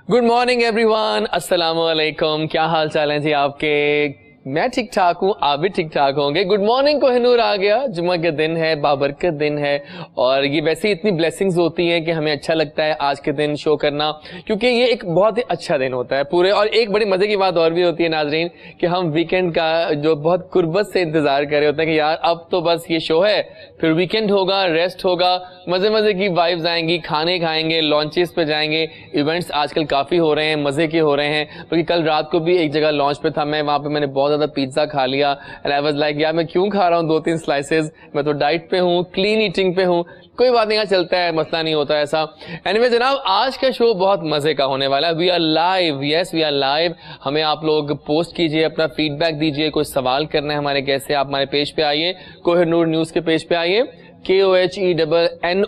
Good morning everyone, अस्सलाम वालेकुम। क्या हाल चाल है जी आपके? मैं ठीक ठाक हूँ, आप भी ठीक ठाक होंगे। गुड मॉर्निंग कोहिनूर आ गया, जुम्मा के दिन है, बाबरकत दिन है और ये वैसे ही इतनी ब्लेसिंग्स होती हैं कि हमें अच्छा लगता है आज के दिन शो करना, क्योंकि ये एक बहुत ही अच्छा दिन होता है पूरे। और एक बड़ी मजे की बात और भी होती है नाजरीन कि हम वीकेंड का जो बहुत कुर्बत से इंतजार कर रहे होते हैं कि यार अब तो बस ये शो है, फिर वीकेंड होगा, रेस्ट होगा, मजे मजे की वाइब्स आएंगी, खाने खाएंगे, लॉन्चेस पे जाएंगे। इवेंट्स आजकल काफी हो रहे हैं, मजे के हो रहे हैं। क्योंकि कल रात को भी एक जगह लॉन्च पे था मैं, वहां पे मैंने बहुत ज्यादा पिज्जा खा लिया एंड आई वाज लाइक यार मैं क्यों खा रहा हूँ 2-3 स्लाइसेस, मैं तो डाइट पे हूँ, क्लीन ईटिंग पे हूँ। कोई बात नहीं, यहाँ चलता है, मसला नहीं होता ऐसा। एनीवे जनाब, आज का शो बहुत मजे का होने वाला है। We are live, yes we are live. हमें आप लोग पोस्ट कीजिए, अपना फीडबैक दीजिए, कोई सवाल करना है हमारे कैसे, आप हमारे पेज पे आइए, कोहिनूर न्यूज के पेज पे आइए, KOHENNOOR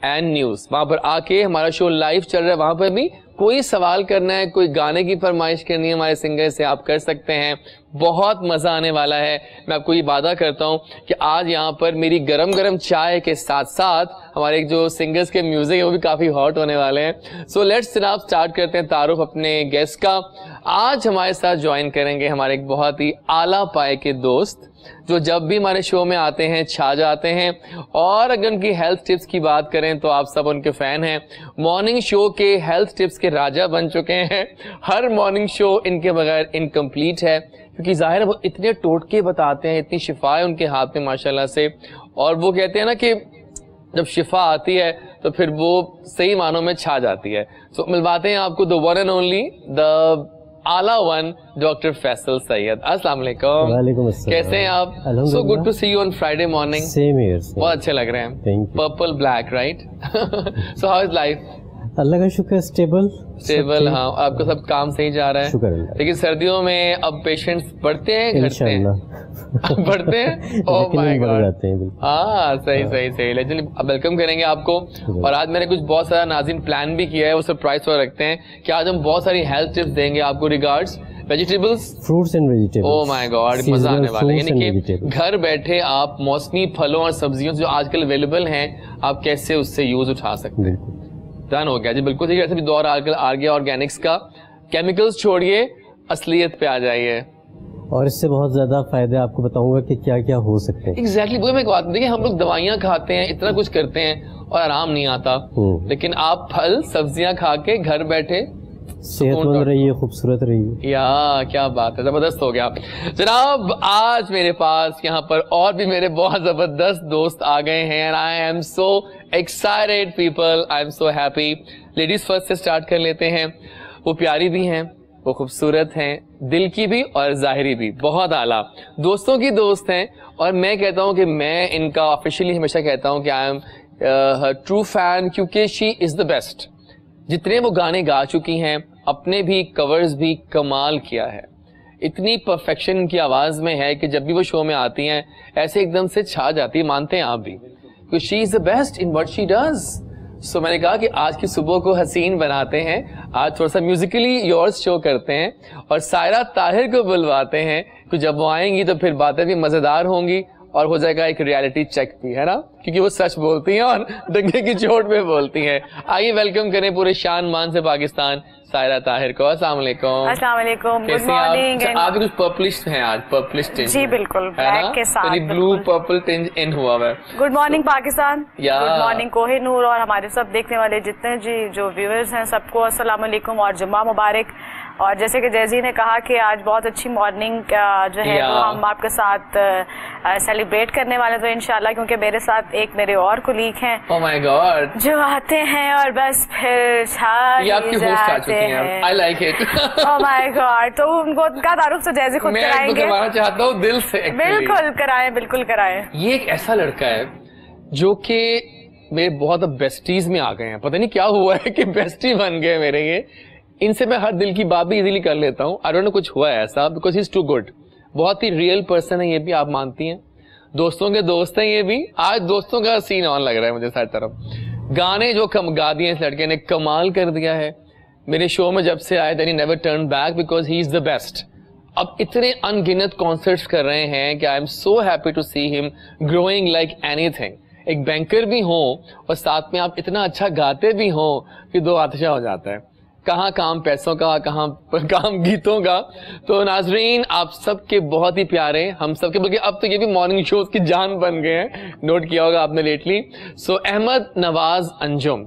एंड न्यूज। वहां पर आके हमारा शो लाइव चल रहा है, वहां पर भी कोई सवाल करना है, कोई गाने की फरमाइश करनी है हमारे सिंगर से, आप कर सकते हैं। बहुत मजा आने वाला है। मैं आपको ये वादा करता हूँ कि आज यहाँ पर मेरी गरम गरम चाय के साथ साथ हमारे जो सिंगर्स के म्यूजिक है वो भी काफी हॉट होने वाले हैं। सो लेट्स जनाब स्टार्ट करते हैं तारुफ अपने गेस्ट का। आज हमारे साथ ज्वाइन करेंगे हमारे एक बहुत ही आला पाए के दोस्त जो जब भी हमारे शो में आते हैं छा जाते हैं। और अगर उनकी हेल्थ टिप्स की बात करें तो आप सब उनके फैन हैं। मॉर्निंग शो के हेल्थ टिप्स के राजा बन चुके हैं। हर मॉर्निंग शो इनके बगैर इनकम्प्लीट है, क्योंकि जाहिर है वो इतने टोटके बताते हैं, इतनी शिफा है उनके हाथ में माशाल्लाह से। और वो कहते हैं ना कि जब शिफा आती है तो फिर वो सही मानों में छा जाती है। सो मिलवाते हैं आपको the one and only, the आला वन, डॉक्टर फैसल सैयद। अस्सलाम वालेकुम। वालेकुम अस्सलाम। कैसे हैं आप? So good to see you on Friday morning. Same here. बहुत अच्छे लग रहे हैं, purple black right. So how is life? अल्लाह का शुक्र, स्टेबल। हाँ, आपका सब काम सही जा रहा है? शुक्र अल्लाह। लेकिन सर्दियों में अब पेशेंट्स बढ़ते हैं घटते हैं? बढ़ते हैं, ओह माय गॉड। हाँ सही। लेकिन वेलकम करेंगे आपको। और आज मैंने कुछ बहुत सारा नाज़रीन प्लान भी किया है, वो सरप्राइज पर रखते हैं कि आज हम बहुत सारी हेल्थ टिप्स देंगे आपको regards vegetables, fruits and vegetables. Oh my God, मजा आने वाला है। यानी कि घर बैठे आप मौसमी फलों और सब्जियों जो आजकल अवेलेबल हैं, आप कैसे उससे यूज उठा सकते हैं। डन हो गया जी, बिल्कुल ठीक है। ऐसे भी दौर आजकल आ गया ऑर्गेनिक्स का। केमिकल्स छोड़िए, असलियत पे आ जाइए। और इससे बहुत ज्यादा फायदे आपको बताऊंगा कि क्या क्या हो सकते हैं। एग्जैक्टली वो मैं एक बात, देखिए हम लोग दवाइयाँ खाते हैं, इतना कुछ करते हैं और आराम नहीं आता। लेकिन आप फल सब्जियां खा के घर बैठे सेहतमंद रहिए, खूबसूरत रहिए। या क्या बात है, जबरदस्त हो गया जनाब। आज मेरे पास यहाँ पर और भी मेरे बहुत जबरदस्त दोस्त आ गए हैं। आई am so excited people, I am so happy. Ladies first से स्टार्ट कर लेते हैं। वो प्यारी भी हैं, वो खूबसूरत हैं, दिल की भी और जाहिरी भी, बहुत आला, दोस्तों की दोस्त हैं। और मैं कहता हूँ कि मैं इनका ऑफिशियली हमेशा कहता हूँ कि आई एम ट्रू फैन, क्योंकि शी इज द बेस्ट। जितने वो गाने गा चुकी हैं, अपने भी कवर्स भी कमाल किया है। इतनी परफेक्शन की आवाज में है कि जब भी वो शो में आती हैं ऐसे एकदम से छा जाती है। मानते हैं आप भी, क्योंकि she is the best in what she does. So मैंने कहा कि आज की सुबह को हसीन बनाते हैं, आज थोड़ा सा म्यूजिकली योर्स शो करते हैं और सायरा ताहिर को बुलवाते हैं, कि जब वो आएंगी तो फिर बातें भी मजेदार होंगी और हो जाएगा एक रियलिटी चेक भी, है ना, क्योंकि वो सच बोलती हैं और डंगे की चोट पे बोलती हैं। आइए वेलकम करें पूरे शान मान से पाकिस्तान सायरा ताहिर को। अस्सलाम वालेकुम। अस्सलाम वालेकुम, गुड मॉर्निंग। आप कुछ पर्पलिश हैं आज, पर्पलिश टिंज। जी बिल्कुल, ब्लैक के साथ ब्लू पर्पल टिंज इन हुआ है। Good morning Pakistan, good morning Kohinoor और हमारे सब देखने वाले जितने जी जो व्यूअर्स हैं सबको अस्सलाम वालेकुम और जुम्मा मुबारक। और जैसे कि जैजी ने कहा कि आज बहुत अच्छी मॉर्निंग जो है वो हम आपके साथ सेलिब्रेट करने वाले, तो इंशाल्लाह, क्योंकि मेरे साथ एक मेरे और कुलीग हैं, ओह माय गॉड, जो आते हैं और बस फिर जाते हैं। I like it. Oh my God, तो उनको उनका तारुफ तो जैसे खुद कराएंगे। मैं करवाना चाहता हूँ दिल से। बिल्कुल कराएं, बिल्कुल कराएं। ये एक ऐसा लड़का है जो कि मेरे बहुत बेस्टीज में आ गए हैं। पता नहीं क्या हुआ है कि बेस्टी बन गए मेरे। ये इनसे मैं हर दिल की बात भी इजीली कर लेता हूँ। आई डोंट नो कुछ हुआ है ऐसा, because he is too good. बहुत ही रियल पर्सन है, ये भी आप मानती हैं। दोस्तों के दोस्त हैं ये भी। आज दोस्तों का सीन ऑन लग रहा है मुझे सारी तरफ। गाने जो कम गा दिए इस लड़के ने, कमाल कर दिया है। मेरे शो में जब से आए then he never turn back, because he is the best. अब इतने अनगिनत कॉन्सर्ट्स कर रहे हैं कि I am so happy to see him growing like anything. एक बैंकर भी हो और साथ में आप इतना अच्छा गाते भी हो कि दो आतिशा हो जाता है। कहाँ काम पैसों का, कहाँ काम गीतों का। तो नाजरीन आप सबके बहुत ही प्यारे, हम सबके, बल्कि अब तो ये भी मॉर्निंग शोज की जान बन गए हैं, नोट किया होगा आपने लेटली। सो अहमद नवाज अंजुम,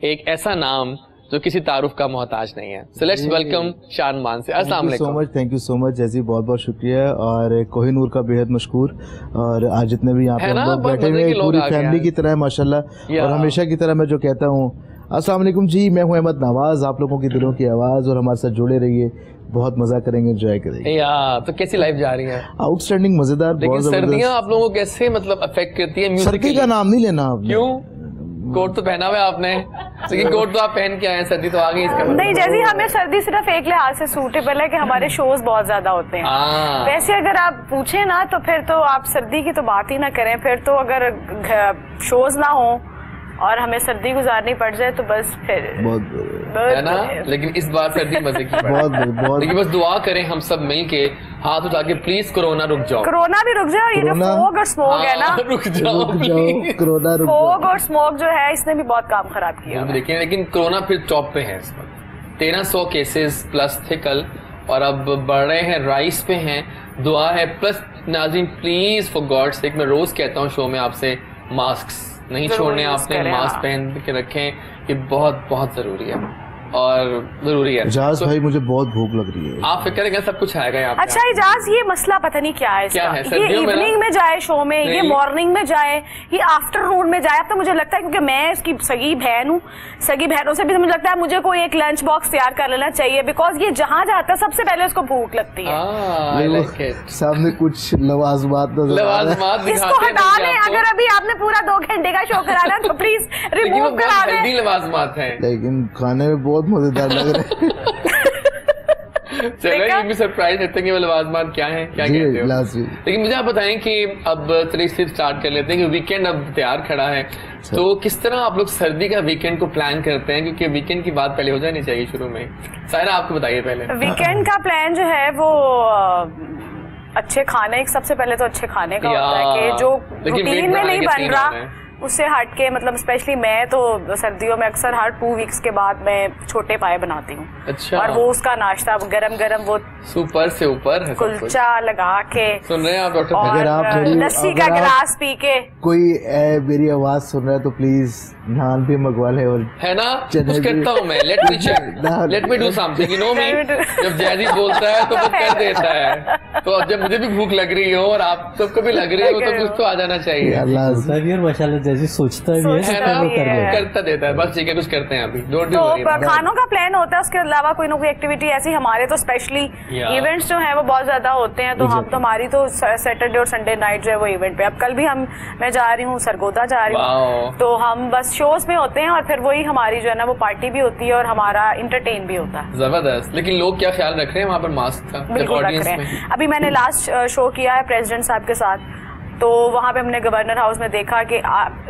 एक ऐसा नाम जो किसी तारुफ का मोहताज नहीं है। सो लेट्स वेलकम शान मान से। अस्सलाम वालेकुम। थैंक यू सो मच जैसी, बहुत बहुत शुक्रिया। और कोहिनूर का बेहद मशहूर, और आज जितने भी यहाँ पे हम लोग बैठे हुए हैं पूरी फैमिली की तरह माशाल्लाह। और हमेशा की तरह मैं जो कहता हूँ अस्सलाम वालेकुम जी, मैं हूँ अहमद नवाज, आप लोगों की दिलों की आवाज़, और हमारे साथ जुड़े रहिए, बहुत मजा करेंगे, एंजॉय करेंगे। तो कैसी लाइफ जा रही है? आउटस्टैंडिंग, मजेदार। लेकिन सर्दियाँ आप लोगों को कैसे मतलब अफेक्ट करती है? सर्दी का नाम नहीं लेना आपने। क्यों? कोट तो पहना हुआ है आपने, लेकिन कोट तो आप पहन के आए हैं, सर्दी तो आ गई इसका मतलब। नहीं, जैसे हमें सर्दी सिर्फ एक लिहाज से सूटेबल है कि हमारे शोज बहुत ज्यादा होते हैं। वैसे अगर आप पूछे ना तो फिर तो आप सर्दी की तो बात ही ना करें। फिर तो अगर शोज ना हो और हमें सर्दी गुजारनी पड़ जाए तो बस फिर है ना। लेकिन इस बार सर्दी मजे की बहुत। लेकिन बस दुआ करें हम सब मिलके, हाथ उठा के, प्लीज कोरोना रुक जाओ, कोरोना भी रुक जाए। और ये जो फोग और स्मोक है ना, रुक जाओ कोरोना रुक जाओ। फोग और स्मोक जो है इसने भी बहुत काम खराब किया। देखिए, लेकिन कोरोना फिर टॉप पे है इस वक्त, 1300 केसेस प्लस थे कल, और अब बढ़ रहे हैं, राइस पे हैं। दुआ है। प्लस नाज़रीन प्लीज फॉर गॉड सेक, मैं रोज कहता हूँ शो में आपसे, मास्क नहीं छोड़ने आपने, मास्क पहन के रखें, ये बहुत बहुत जरूरी है और जरूरी है। इजाज भाई मुझे बहुत भूख लग रही है। आप फिक्र करें, सब कुछ आएगा यहाँ पे। अच्छा इजाज, ये मसला पता नहीं क्या है इसका। ये इवनिंग में जाए शो में, ये मॉर्निंग में जाए, ये आफ्टरनून में जाए। अब तो मुझे लगता है क्योंकि मैं इसकी सगी बहन हूँ, सगी बहनों से भी मुझे लगता है मुझे कोई एक लंच बॉक्स तैयार कर लेना चाहिए, बिकॉज ये जहाँ जाता है सबसे पहले उसको भूख लगती है। सामने कुछ लवाजमात इसको हटा दें। अगर अभी आपने पूरा 2 घंटे का शो कराना तो प्लीज रिमूव करा दें। लवाजमात है, लेकिन खाने में बहुत मजेदार लग रहे हैं। चलो ये भी सरप्राइज देते हैं कि वो लवाजमात क्या है, क्या कहते हो। लेकिन मुझे आप बताएं कि अब चलिए से स्टार्ट कर लेते हैं कि वीकेंड अब तैयार खड़ा है, तो किस तरह आप लोग सर्दी का वीकेंड को प्लान करते हैं? क्योंकि वीकेंड की बात पहले हो जानी चाहिए शुरू में। सायरा आपको बताइए पहले। वीकेंड का प्लान जो है वो अच्छे खाने, सबसे पहले तो अच्छे खाने का होता है कि जो रूटीन में नहीं बन रहा उससे हट के, मतलब स्पेशली मैं तो सर्दियों में अक्सर हर 2 वीक्स के बाद मैं छोटे पाए बनाती हूँ। अच्छा। और वो उसका नाश्ता गरम गरम, वो सुपर से ऊपर कुलचा लगा के, सुन रहे हैं आप डॉक्टर? अगर आप लस्सी का गिलास पी के, कोई मेरी आवाज सुन रहा है तो प्लीज नान भी मंगवा ले। और है ना, कुछ करता हूँ मैं, let me check, let me do something, you know me. जब जैजी बोलता है तो वो कर देता है, तो जब मुझे भी भूख लग रही हो और आप सबको भी लग रही हो तो कुछ तो आ जाना चाहिए। माशाल्लाह जैसी सोचता भी है, करता देता है, बस ठीक है, कुछ करते हैं अभी। तो खानों का प्लान होता है, उसके अलावा कोई ना कोई एक्टिविटी ऐसी। हमारे तो स्पेशली इवेंट्स जो है वो बहुत ज्यादा होते हैं, तो हम तो हमारी तो सैटरडे और संडे नाइट जो है वो इवेंट पे। अब कल भी मैं जा रही हूँ, सरगोदा जा रही हूँ, तो हम बस शोज में होते हैं और फिर वही हमारी जो है ना वो पार्टी भी होती है और हमारा इंटरटेन भी होता है। जबरदस्त। लेकिन लोग क्या ख्याल रख रहे हैं वहाँ पर मास्क का? बिल्कुल रख रहे हैं। अभी मैंने लास्ट शो किया है प्रेसिडेंट साहब के साथ, तो वहाँ पे हमने गवर्नर हाउस में देखा कि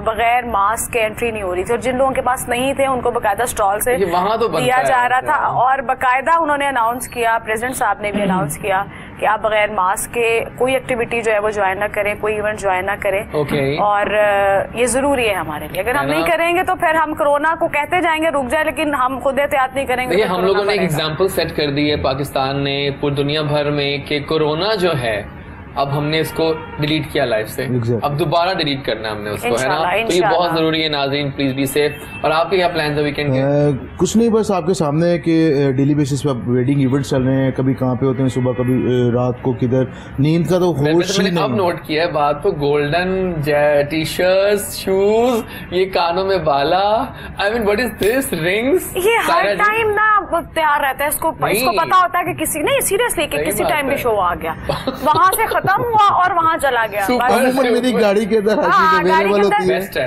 बगैर मास्क के एंट्री नहीं हो रही थी, और जिन लोगों के पास नहीं थे उनको बकायदा स्टॉल से तो दिया जा रहा था। और बकायदा उन्होंने अनाउंस किया, प्रेसिडेंट साहब ने भी अनाउंस किया कि आप बगैर मास्क के कोई एक्टिविटी जो है वो ज्वाइन ना करें, कोई इवेंट ज्वाइन ना करें। और ये जरूरी है हमारे लिए। अगर हम नहीं करेंगे तो फिर हम कोरोना को कहते जाएंगे रुक जाए, लेकिन हम खुद एहतियात नहीं करेंगे। हम लोगों ने एक एग्जाम्पल सेट कर दी है पाकिस्तान ने, पूरी दुनिया भर में, कि कोरोना जो है अब हमने इसको डिलीट किया लाइफ से, अब दोबारा डिलीट करना है हमने उसको, है ना। तो ये बहुत जरूरी है नाज़रीन, प्लीज बी सेफ। और आपके क्या प्लान है वीकेंड के? कुछ नहीं, बस आपके सामने है कि डेली बेसिस पे वेडिंग इवेंट्स चल रहे हैं, कभी कहाँ पे होते हैं, सुबह कभी रात को किधर, नींद का तो होश ही नहीं। अब नोट किया है बात, तो गोल्डन टी शर्ट्स, शूज, ये कानों में बाला, I mean what is this, rings, ये हर टाइम ना तैयार रहता है। इसको पता होता है कि किसी, नहीं सीरियसली, कि किसी टाइम भी शो आ गया, वहाँ से खत्म हुआ और वहाँ चला गया। मेरी गाड़ी के अंदर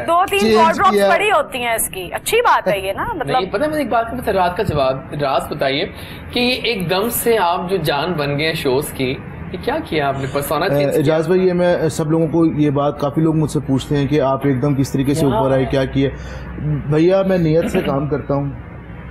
2-3 वॉर्डरोब्स पड़ी होती हैं इसकी। अच्छी बात है ये ना, मतलब पता है मुझे एक बात का रात का जवाब राज बताइए कि ये एकदम से आप जो जान बन गए शोज की, ये क्या किया आपने? पर्सोना एजाज भाई, ये मैं सब लोगों को ये बात, काफी लोग मुझसे पूछते हैं कि आप एकदम किस तरीके से ऊपर आए, क्या किए। भैया मैं नियत से काम करता हूँ,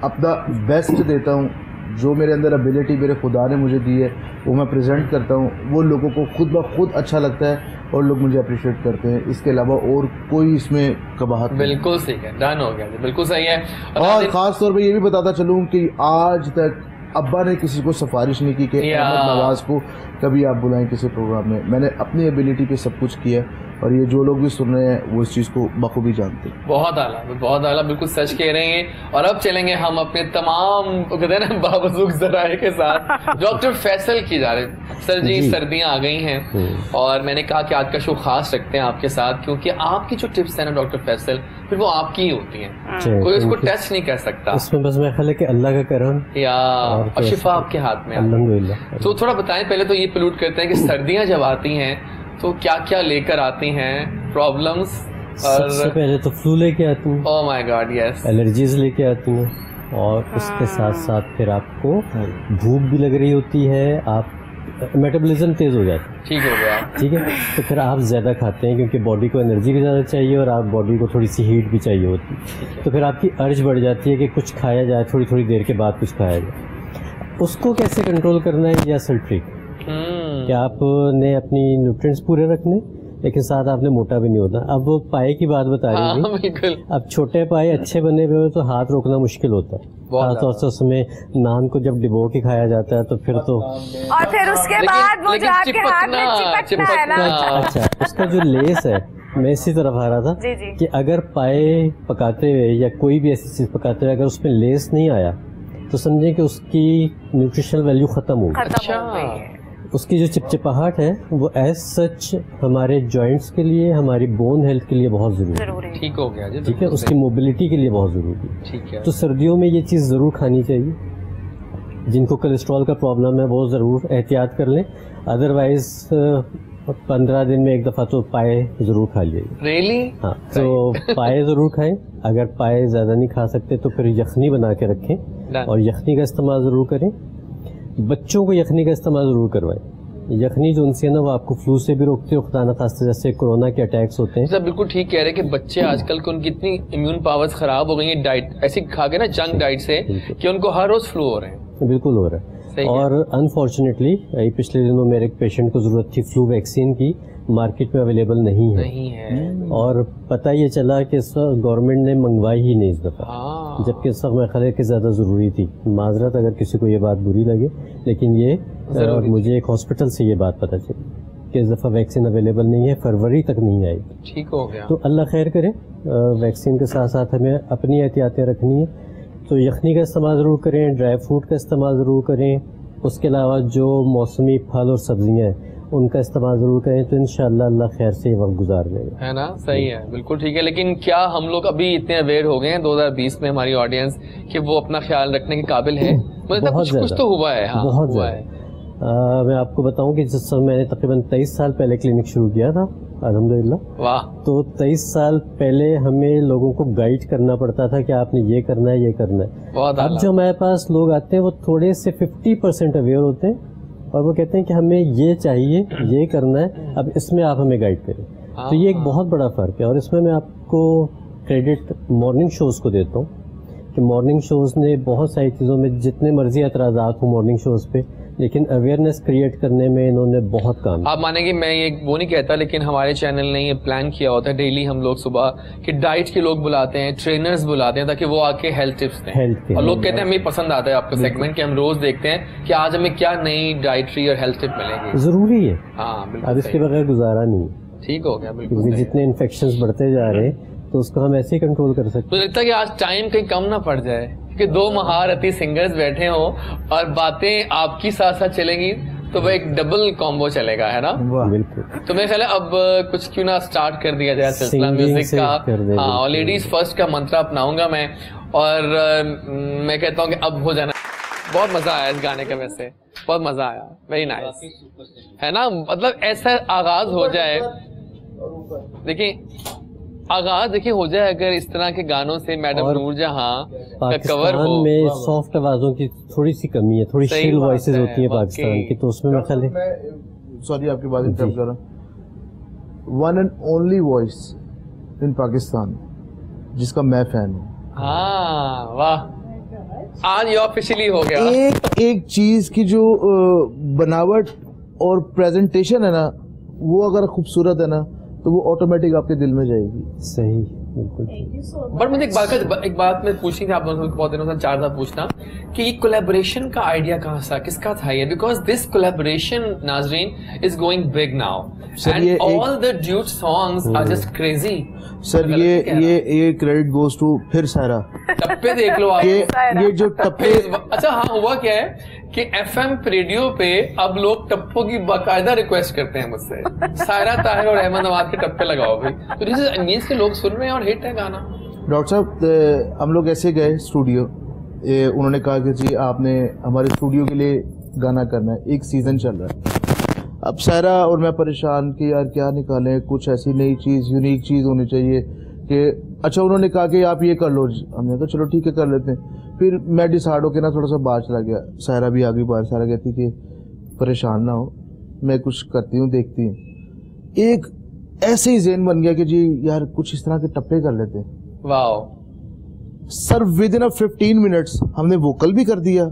अपना बेस्ट देता हूँ, जो मेरे अंदर एबिलिटी मेरे खुदा ने मुझे दी है वो मैं प्रेजेंट करता हूँ, वो लोगों को खुद ब खुद अच्छा लगता है और लोग मुझे अप्रिशिएट करते हैं। इसके अलावा और कोई इसमें कबाहत नहीं। बिल्कुल सही है, डन हो गया, बिल्कुल सही है। और ख़ास तौर पे ये भी बताता चलूँ कि आज तक अब्बा ने किसी को सिफारिश नहीं की कि अहमद नवाज को कभी आप बुलाएं किसी प्रोग्राम में। मैंने अपनी एबिलिटी पे सब कुछ किया और ये जो लोग भी सुन रहे हैं वो इस चीज़ को बखूबी जानते हैं। बहुत आला, बहुत आला, बिल्कुल सच कह रहे हैं। और अब चलेंगे हम अपने तमाम कहते हैं ना बावजूद जराए के साथ डॉक्टर फैसल की जा रहे। सर जी सर्दियां आ गई हैं और मैंने कहा कि आज का शो खास रखते हैं आपके साथ, क्योंकि आपकी जो टिप्स है ना डॉक्टर फैसल, फिर वो आपकी ही होती हैं, कोई उसको टच नहीं कर सकता। इसमें बस मैं ख्याल है कि अल्लाह का करम या और शिफा आपके हाथ में। अल्हम्दुलिल्लाह। तो थोड़ा बताएं, पहले तो ये प्लूट करते हैं कि सर्दियां जब आती हैं तो क्या क्या लेकर आती हैं प्रॉब्लम्स? सबसे पहले तो फ्लू लेके आती हैं। Oh my God, yes. Allergies लेके आती हैं और उसके साथ साथ फिर आपको भूख भी लग रही होती है, आप मेटाबॉलिज्म तेज हो जाता है। ठीक हो गया, ठीक है। तो फिर आप ज़्यादा खाते हैं क्योंकि बॉडी को एनर्जी भी ज़्यादा चाहिए और आप बॉडी को थोड़ी सी हीट भी चाहिए होती है। तो फिर आपकी अर्ज बढ़ जाती है कि कुछ खाया जाए, थोड़ी थोड़ी देर के बाद कुछ खाया जाए। उसको कैसे कंट्रोल करना है, ये असल ट्रिक कि आपने अपनी न्यूट्रिएंट्स पूरे रखने, लेकिन साथ आपने मोटा भी नहीं होता। अब वो पाए की बात बता रही थी। बिल्कुल। अब छोटे पाए अच्छे बने हुए हो तो हाथ रोकना मुश्किल होता है, खासतौर से उसमें नान को जब डिबो के खाया जाता है तो फिर तो और फिर उसके बाद वो जो आपके हाथ में चिपकना है ना। अच्छा, उसका जो लेस है, मैं इसी तरफ आ रहा था कि अगर पाए पकाते हुए या कोई भी ऐसी चीज पकाते हुए अगर उसमें लेस नहीं आया तो समझें कि उसकी न्यूट्रिशनल वैल्यू खत्म हो गई। उसकी जो चिपचिपाहट है वो एज सच हमारे जॉइंट्स के लिए, हमारी बोन हेल्थ के लिए बहुत जरूरी है। ठीक हो गया जी, ठीक है, उसकी मोबिलिटी के लिए बहुत जरूरी है। ठीक है। तो सर्दियों में ये चीज़ ज़रूर खानी चाहिए। जिनको कोलेस्ट्रॉल का प्रॉब्लम है वो ज़रूर एहतियात कर लें, अदरवाइज 15 दिन में एक दफ़ा तो पाए ज़रूर खा लीजिए। रियली? हाँ, तो पाए ज़रूर खाएं। अगर पाए ज़्यादा नहीं खा सकते तो फिर यखनी बना के रखें और यखनी का इस्तेमाल ज़रूर करें। बच्चों को यखनी का इस्तेमाल ज़रूर करवाएं। यखनी जो उनसे है ना वो आपको फ्लू से भी रोकती है, खुदा न खास्ते जैसे कोरोना के अटैक्स होते हैं। सर बिल्कुल ठीक कह रहे हैं कि बच्चे आजकल के उनकी इतनी इम्यून पावर्स खराब हो गई है डाइट ऐसी खा के ना, जंक डाइट से, कि उनको हर रोज फ्लू हो रहे हैं। बिल्कुल हो रहा है। और अनफॉर्चुनेटली पिछले दिनों मेरे एक पेशेंट को जरूरत थी फ्लू वैक्सीन की, मार्केट में अवेलेबल नहीं है। और पता ये चला कि इस वक्त गवर्नमेंट ने मंगवाई ही नहीं इस दफ़ा, जबकि इस वक्त मैं ख्याल है कि ज़्यादा ज़रूरी थी। माजरत अगर किसी को ये बात बुरी लगे, लेकिन ये मुझे एक हॉस्पिटल से ये बात पता चली कि इस दफ़ा वैक्सीन अवेलेबल नहीं है, फरवरी तक नहीं आई। ठीक हो गया। तो अल्लाह खैर करे। वैक्सीन के साथ साथ हमें अपनी एहतियातें रखनी है। तो यखनी का इस्तेमाल ज़रूर करें, ड्राई फ्रूट का इस्तेमाल ज़रूर करें। उसके अलावा जो मौसमी फल और सब्जियाँ हैं उनका इस्तेमाल ज़रूर करें, तो इंशाअल्लाह अल्लाह खैर से ये वक्त गुजार लेगा। है ना, सही है, बिल्कुल ठीक है। लेकिन क्या हम लोग अभी इतने अवेयर हो गए हैं 2020 में, हमारी ऑडियंस, कि वो अपना ख्याल रखने के काबिल है? मतलब कुछ तो हुआ है। हाँ, बहुत हुआ है। मैं आपको बताऊं कि जिस समय मैंने तकरीबन 23 साल पहले क्लिनिक शुरू किया था, अल्हम्दुलिल्लाह, वाह, तो 23 साल पहले हमें लोगों को गाइड करना पड़ता था कि आपने ये करना है, ये करना है। अब जो हमारे पास लोग आते हैं वो थोड़े से 50% अवेयर होते हैं और वो कहते हैं कि हमें ये चाहिए, ये करना है, अब इसमें आप हमें गाइड करें। तो ये एक बहुत बड़ा फ़र्क है। और इसमें मैं आपको क्रेडिट मॉर्निंग शोज़ को देता हूँ कि मॉर्निंग शोज़ ने बहुत सारी चीज़ों में, जितने मर्जी एतराज़ात हो मॉर्निंग शोज़ पे, लेकिन अवेयरनेस क्रिएट करने में इन्होंने बहुत काम। आप मानेंगे, मैं ये वो नहीं कहता, लेकिन हमारे चैनल ने ये प्लान किया होता है डेली हम लोग सुबह कि डाइट के लोग बुलाते हैं, ट्रेनर्स बुलाते हैं, ताकि वो आके हेल्थ टिप्स दें। और लोग कहते हैं हमें पसंद आता है आपका सेगमेंट, कि हम रोज देखते हैं कि आज हमें क्या नई डाइटरी और हेल्थ टिप मिलेंगी। जरूरी है। हाँ, अब इसके बगैर गुजारा नहीं। ठीक हो गया, बिल्कुल। क्योंकि जितने इन्फेक्शंस बढ़ते जा रहे हैं तो उसको हम ऐसे ही कंट्रोल कर सकते हैं। मुझे लगता है कि आज टाइम कहीं कम ना पड़ जाए कि दो महारथी सिंगर्स बैठे हो और बातें आपकी साथ साथ चलेंगी, तो वो एक डबल कॉम्बो चलेगा, है ना? बिल्कुल। तो मेरे ख्याल है अब कुछ क्यों ना स्टार्ट कर दिया जाए सिलसिला म्यूजिक का। हाँ, और लेडीज फर्स्ट का मंत्र अपनाऊंगा मैं, और मैं कहता हूँ कि अब हो जाना। बहुत मजा आया इस गाने का, वैसे बहुत मजा आया, वेरी नाइस, है ना? मतलब ऐसा आगाज हो जाए, देखिए आगाज देखिए हो जाए अगर इस तरह के गानों से, मैडम नूरजहां का कवर हो। में सॉफ्ट आवाजों की थोड़ी सी कमी है, थोड़ी श्रिल वॉइसेस होती है पाकिस्तान की, तो उसमें मैं सॉरी आपकी बात इंटरप्ट कर रहा हूं। One and only voice in Pakistan जिसका मैं फैन हूँ। हाँ, वाह, आज ये ऑफिशियली हो गया। एक चीज की जो बनावट और प्रेजेंटेशन है ना, वो अगर खूबसूरत है ना तो वो ऑटोमेटिक आपके दिल में जाएगी। सही, बिल्कुल। बट मुझे एक बात मैं पूछनी थी आप दोनों को, बहुत दिनों से चाह था पूछना कि ये कोलैबोरेशन का आइडिया कहाँ से, किसका था ये? बिकॉज दिस कोलैबोरेशन नाजरीन is going big now and all the duet songs are just crazy. Sir ये क्रेडिट गोज टू फिर सारा टप्पे देख लो आप, ये जो टप्पे। अच्छा हाँ, हुआ क्या है कि एफएम रेडियो पे अब लोग टप्पों की बाकायदा रिक्वेस्ट करते हैं मुझसे, सायरा ताहिर और अहमद नवाज के टप्पे लगाओ भाई, तो दिस इज मींस के लोग सुन रहे हैं और हिट है गाना। डॉक्टर साहब हम लोग ऐसे गए स्टूडियो, उन्होंने कहा कि जी आपने हमारे स्टूडियो के लिए गाना करना है, एक सीजन चल रहा है। अब सायरा और मैं परेशान कि यार क्या निकालें, कुछ ऐसी नई चीज़, यूनिक चीज़ होनी चाहिए कि अच्छा उन्होंने कहा कि आप ये कर लो जी, हमने कहा चलो ठीक है कर लेते हैं। फिर मैं डिसाइड होकर ना थोड़ा सा बाहर चला गया, सायरा भी आ गई बाहर। सायरा कहती कि परेशान ना हो, मैं कुछ करती हूँ देखती हूँ। एक ऐसे ही ज़हन बन गया कि जी यार कुछ इस तरह के टप्पे कर लेते हैं। Wow sir, with in 15 minutes हमने वोकल भी कर दिया,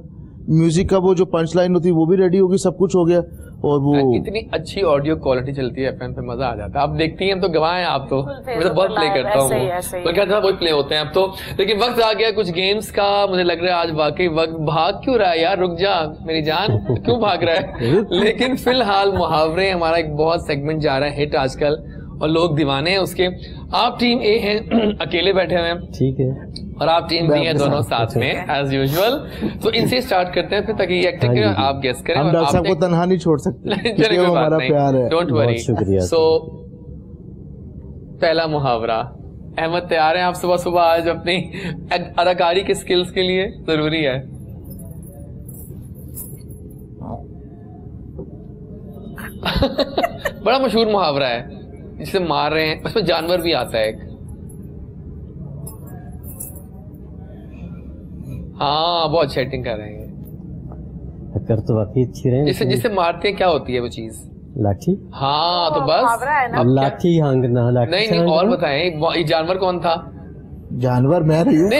म्यूजिक का वो जो पंच लाइन होती है वो भी रेडी होगी, सब कुछ हो गया। और वो इतनी अच्छी ऑडियो क्वालिटी चलती है एफएम पे, मजा आ जाता है। आप देखती हैं तो गवाह हैं आप, तो मैं तो बहुत प्ले करता हूँ, मैं कहता बहुत प्ले होते हैं अब तो। लेकिन वक्त आ गया कुछ गेम्स का, मुझे लग रहा है आज वाकई वक्त भाग क्यों रहा है यार, रुक जा मेरी जान, क्यों भाग रहा है। लेकिन फिलहाल मुहावरे हमारा एक बहुत सेगमेंट जा रहा है हिट आजकल और लोग दीवाने हैं उसके। आप टीम ए हैं, अकेले बैठे हुए हैं, ठीक है, और आप टीम बी है, दोनों साथ में एज यूजुअल। तो इनसे स्टार्ट करते हैं फिर, ताकि ये एक्टिंग आप गेस करें। हम डॉक्टर साहब को तन्हा नहीं छोड़ सकते, क्योंकि वो हमारा प्यार है। Don't worry. सो पहला मुहावरा, अहमद तैयार हैं आप सुबह सुबह आज अपनी अदाकारी के स्किल्स के लिए? जरूरी है। बड़ा मशहूर मुहावरा है, जिसे मार रहे हैं, उसमें जानवर भी आता है एक। हाँ बहुत अच्छी एक्टिंग कर रहे हैं, कर तो वाकई अच्छी रहे। जिसे मारते हैं क्या होती है वो चीज? लाठी। हाँ तो बस लाठी हांगना। नहीं और बताएं, ये जानवर कौन था? जानवर मैं रही हूँ। जो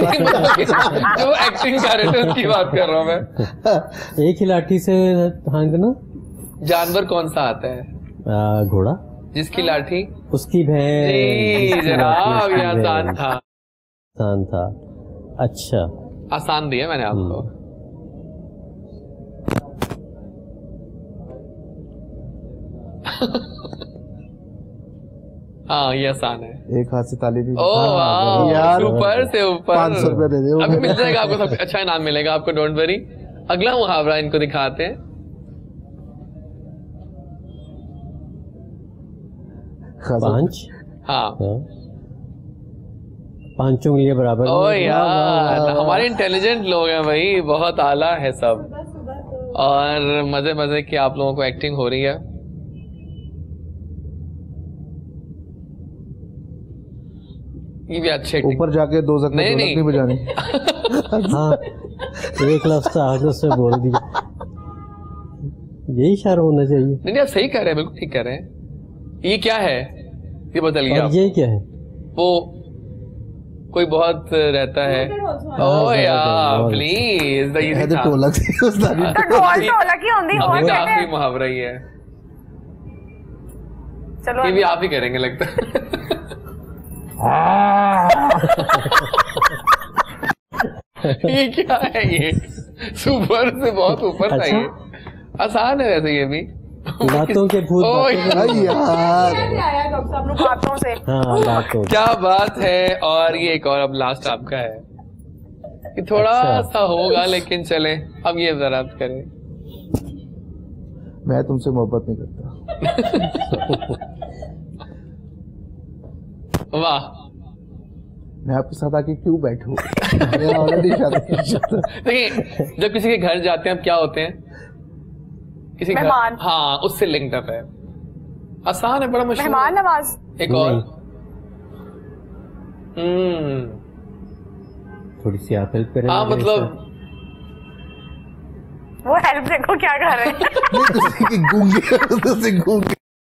एक्टिंग कर रहे थे उसकी बात कर रहा हूँ मैं। एक ही लाठी से हांगना। जानवर कौन सा आता है? घोड़ा। जिसकी लाठी उसकी भैंस। जनाब ये आसान था। आसान था। अच्छा आसान दिया मैंने आपको। हाँ ये आसान है। एक हाथ से ताली भी। ओह यार, ऊपर से ऊपर 500 रुपए दे दे। अभी मिल जाएगा आपको, सब अच्छा इनाम मिलेगा आपको, डोंट वरी। अगला मुहावरा इनको दिखाते हैं। पांच। हाँ पांचों के लिए बराबर। ओ यार हमारे इंटेलिजेंट लोग हैं भाई, बहुत आला है सब, और मजे मजे की आप लोगों को एक्टिंग हो रही है। ये भी अच्छे ऊपर जाके 2 जख्म नहीं बजानी। हाँ एक लफ्ज आगे से बोल दिया, यही इशारा होना चाहिए। नहीं आप सही कह रहे हैं, बिल्कुल ठीक कह रहे हैं। ये क्या है ये बताइए आप। ये क्या है? वो कोई बहुत रहता है। ओ यार प्लीज, आखिरी मुहावरा ही है। चलो ये भी आप ही करेंगे लगता है। ये क्या है? ये सुपर से बहुत ऊपर था। ये आसान है वैसे, ये भी बातों के भूत। यार बातों से। हाँ बातों। क्या बात है। और ये एक और अब लास्ट आपका है, कि थोड़ा सा होगा लेकिन चले। अब ये जरा करें। मैं तुमसे मोहब्बत नहीं करता। वाह, मैं आपके साथ आके क्यों बैठूं? देखिए जब किसी के घर जाते हैं अब क्या होते हैं, किसी घर, हाँ उससे लिंक्ड अप है। आसान है, बड़ा मशहूर। मेहमान नवाज। एक और थोड़ी सी आप हेल्प करें। हाँ मतलब वो हेल्प देखो क्या कर रहे हैं।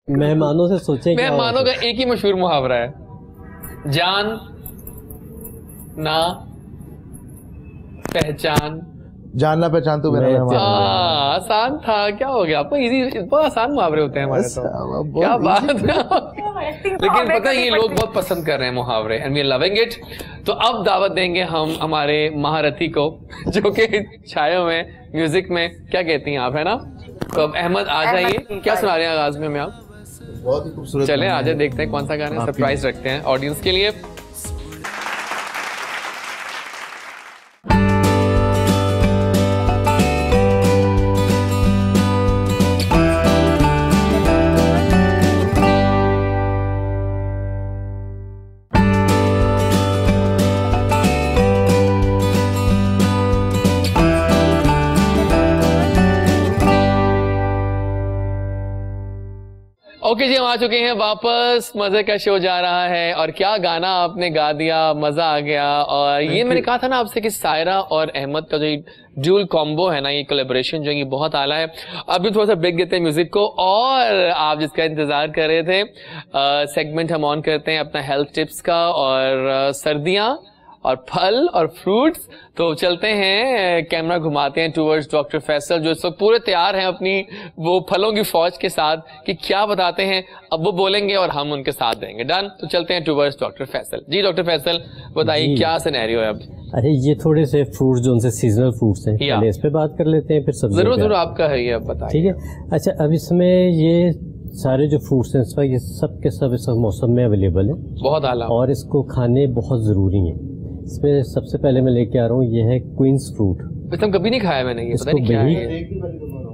मेहमानों से सोचें। मेहमानों का एक ही मशहूर मुहावरा है, जान ना पहचान जानना पहचान तो मेरा आसान था, क्या हो गया आपको? इजी, बहुत आसान मुहावरे होते हैं हमारे तो, क्या बात है। लेकिन पता है ये लोग बहुत पसंद कर रहे हैं मुहावरे, and we are loving it. तो अब दावत देंगे हम हमारे महारथी को, जो कि छाए हुए म्यूजिक में, क्या कहती हैं आप, है ना? तो अब अहमद आ जाइए, क्या सुना रहे हैं आगाज में हमें आप? बहुत ही खूबसूरत। चले आ जाए, देखते हैं कौन सा गाना, सरप्राइज रखते हैं ऑडियंस के लिए। ओके जी, हम आ चुके हैं वापस। मजे का शो जा रहा है और क्या गाना आपने गा दिया, मजा आ गया। और ये मैंने कहा था ना आपसे कि सायरा और अहमद का जो ड्यूल कॉम्बो है ना, ये कोलैबोरेशन जो है ये बहुत आला है। अभी थोड़ा सा ब्रेक देते हैं म्यूजिक को, और आप जिसका इंतजार कर रहे थे सेगमेंट हम ऑन करते हैं अपना हेल्थ टिप्स का, और सर्दियां और फल और फ्रूट्स। तो चलते हैं, कैमरा घुमाते हैं टूवर्ड्स डॉक्टर फैसल, जो इस वक्त पूरे तैयार हैं अपनी वो फलों की फौज के साथ कि क्या बताते हैं। अब वो बोलेंगे और हम उनके साथ देंगे। डन? तो चलते हैं टूवर्ड्स डॉक्टर फैसल। जी डॉक्टर फैसल, बताइए क्या सिनेरियो है अब? अरे ये थोड़े से फ्रूट्स जो उनसे सीजनल फ्रूट्स हैं, पहले इस पे बात कर लेते हैं, फिर सब्जी। जरूर आपका है ये, अब बताइए। ठीक है। अच्छा, अब इसमें ये सारे जो फ्रूट्स हैं इस वक्त, ये सब के सब इस मौसम में अवेलेबल है, बहुत आला, और इसको खाने बहुत जरूरी है। इसमें सबसे पहले मैं लेके आ रहा हूँ, ये है क्वींस फ्रूट। मतलब कभी नहीं खाया मैंने ये, पता नहीं क्या है।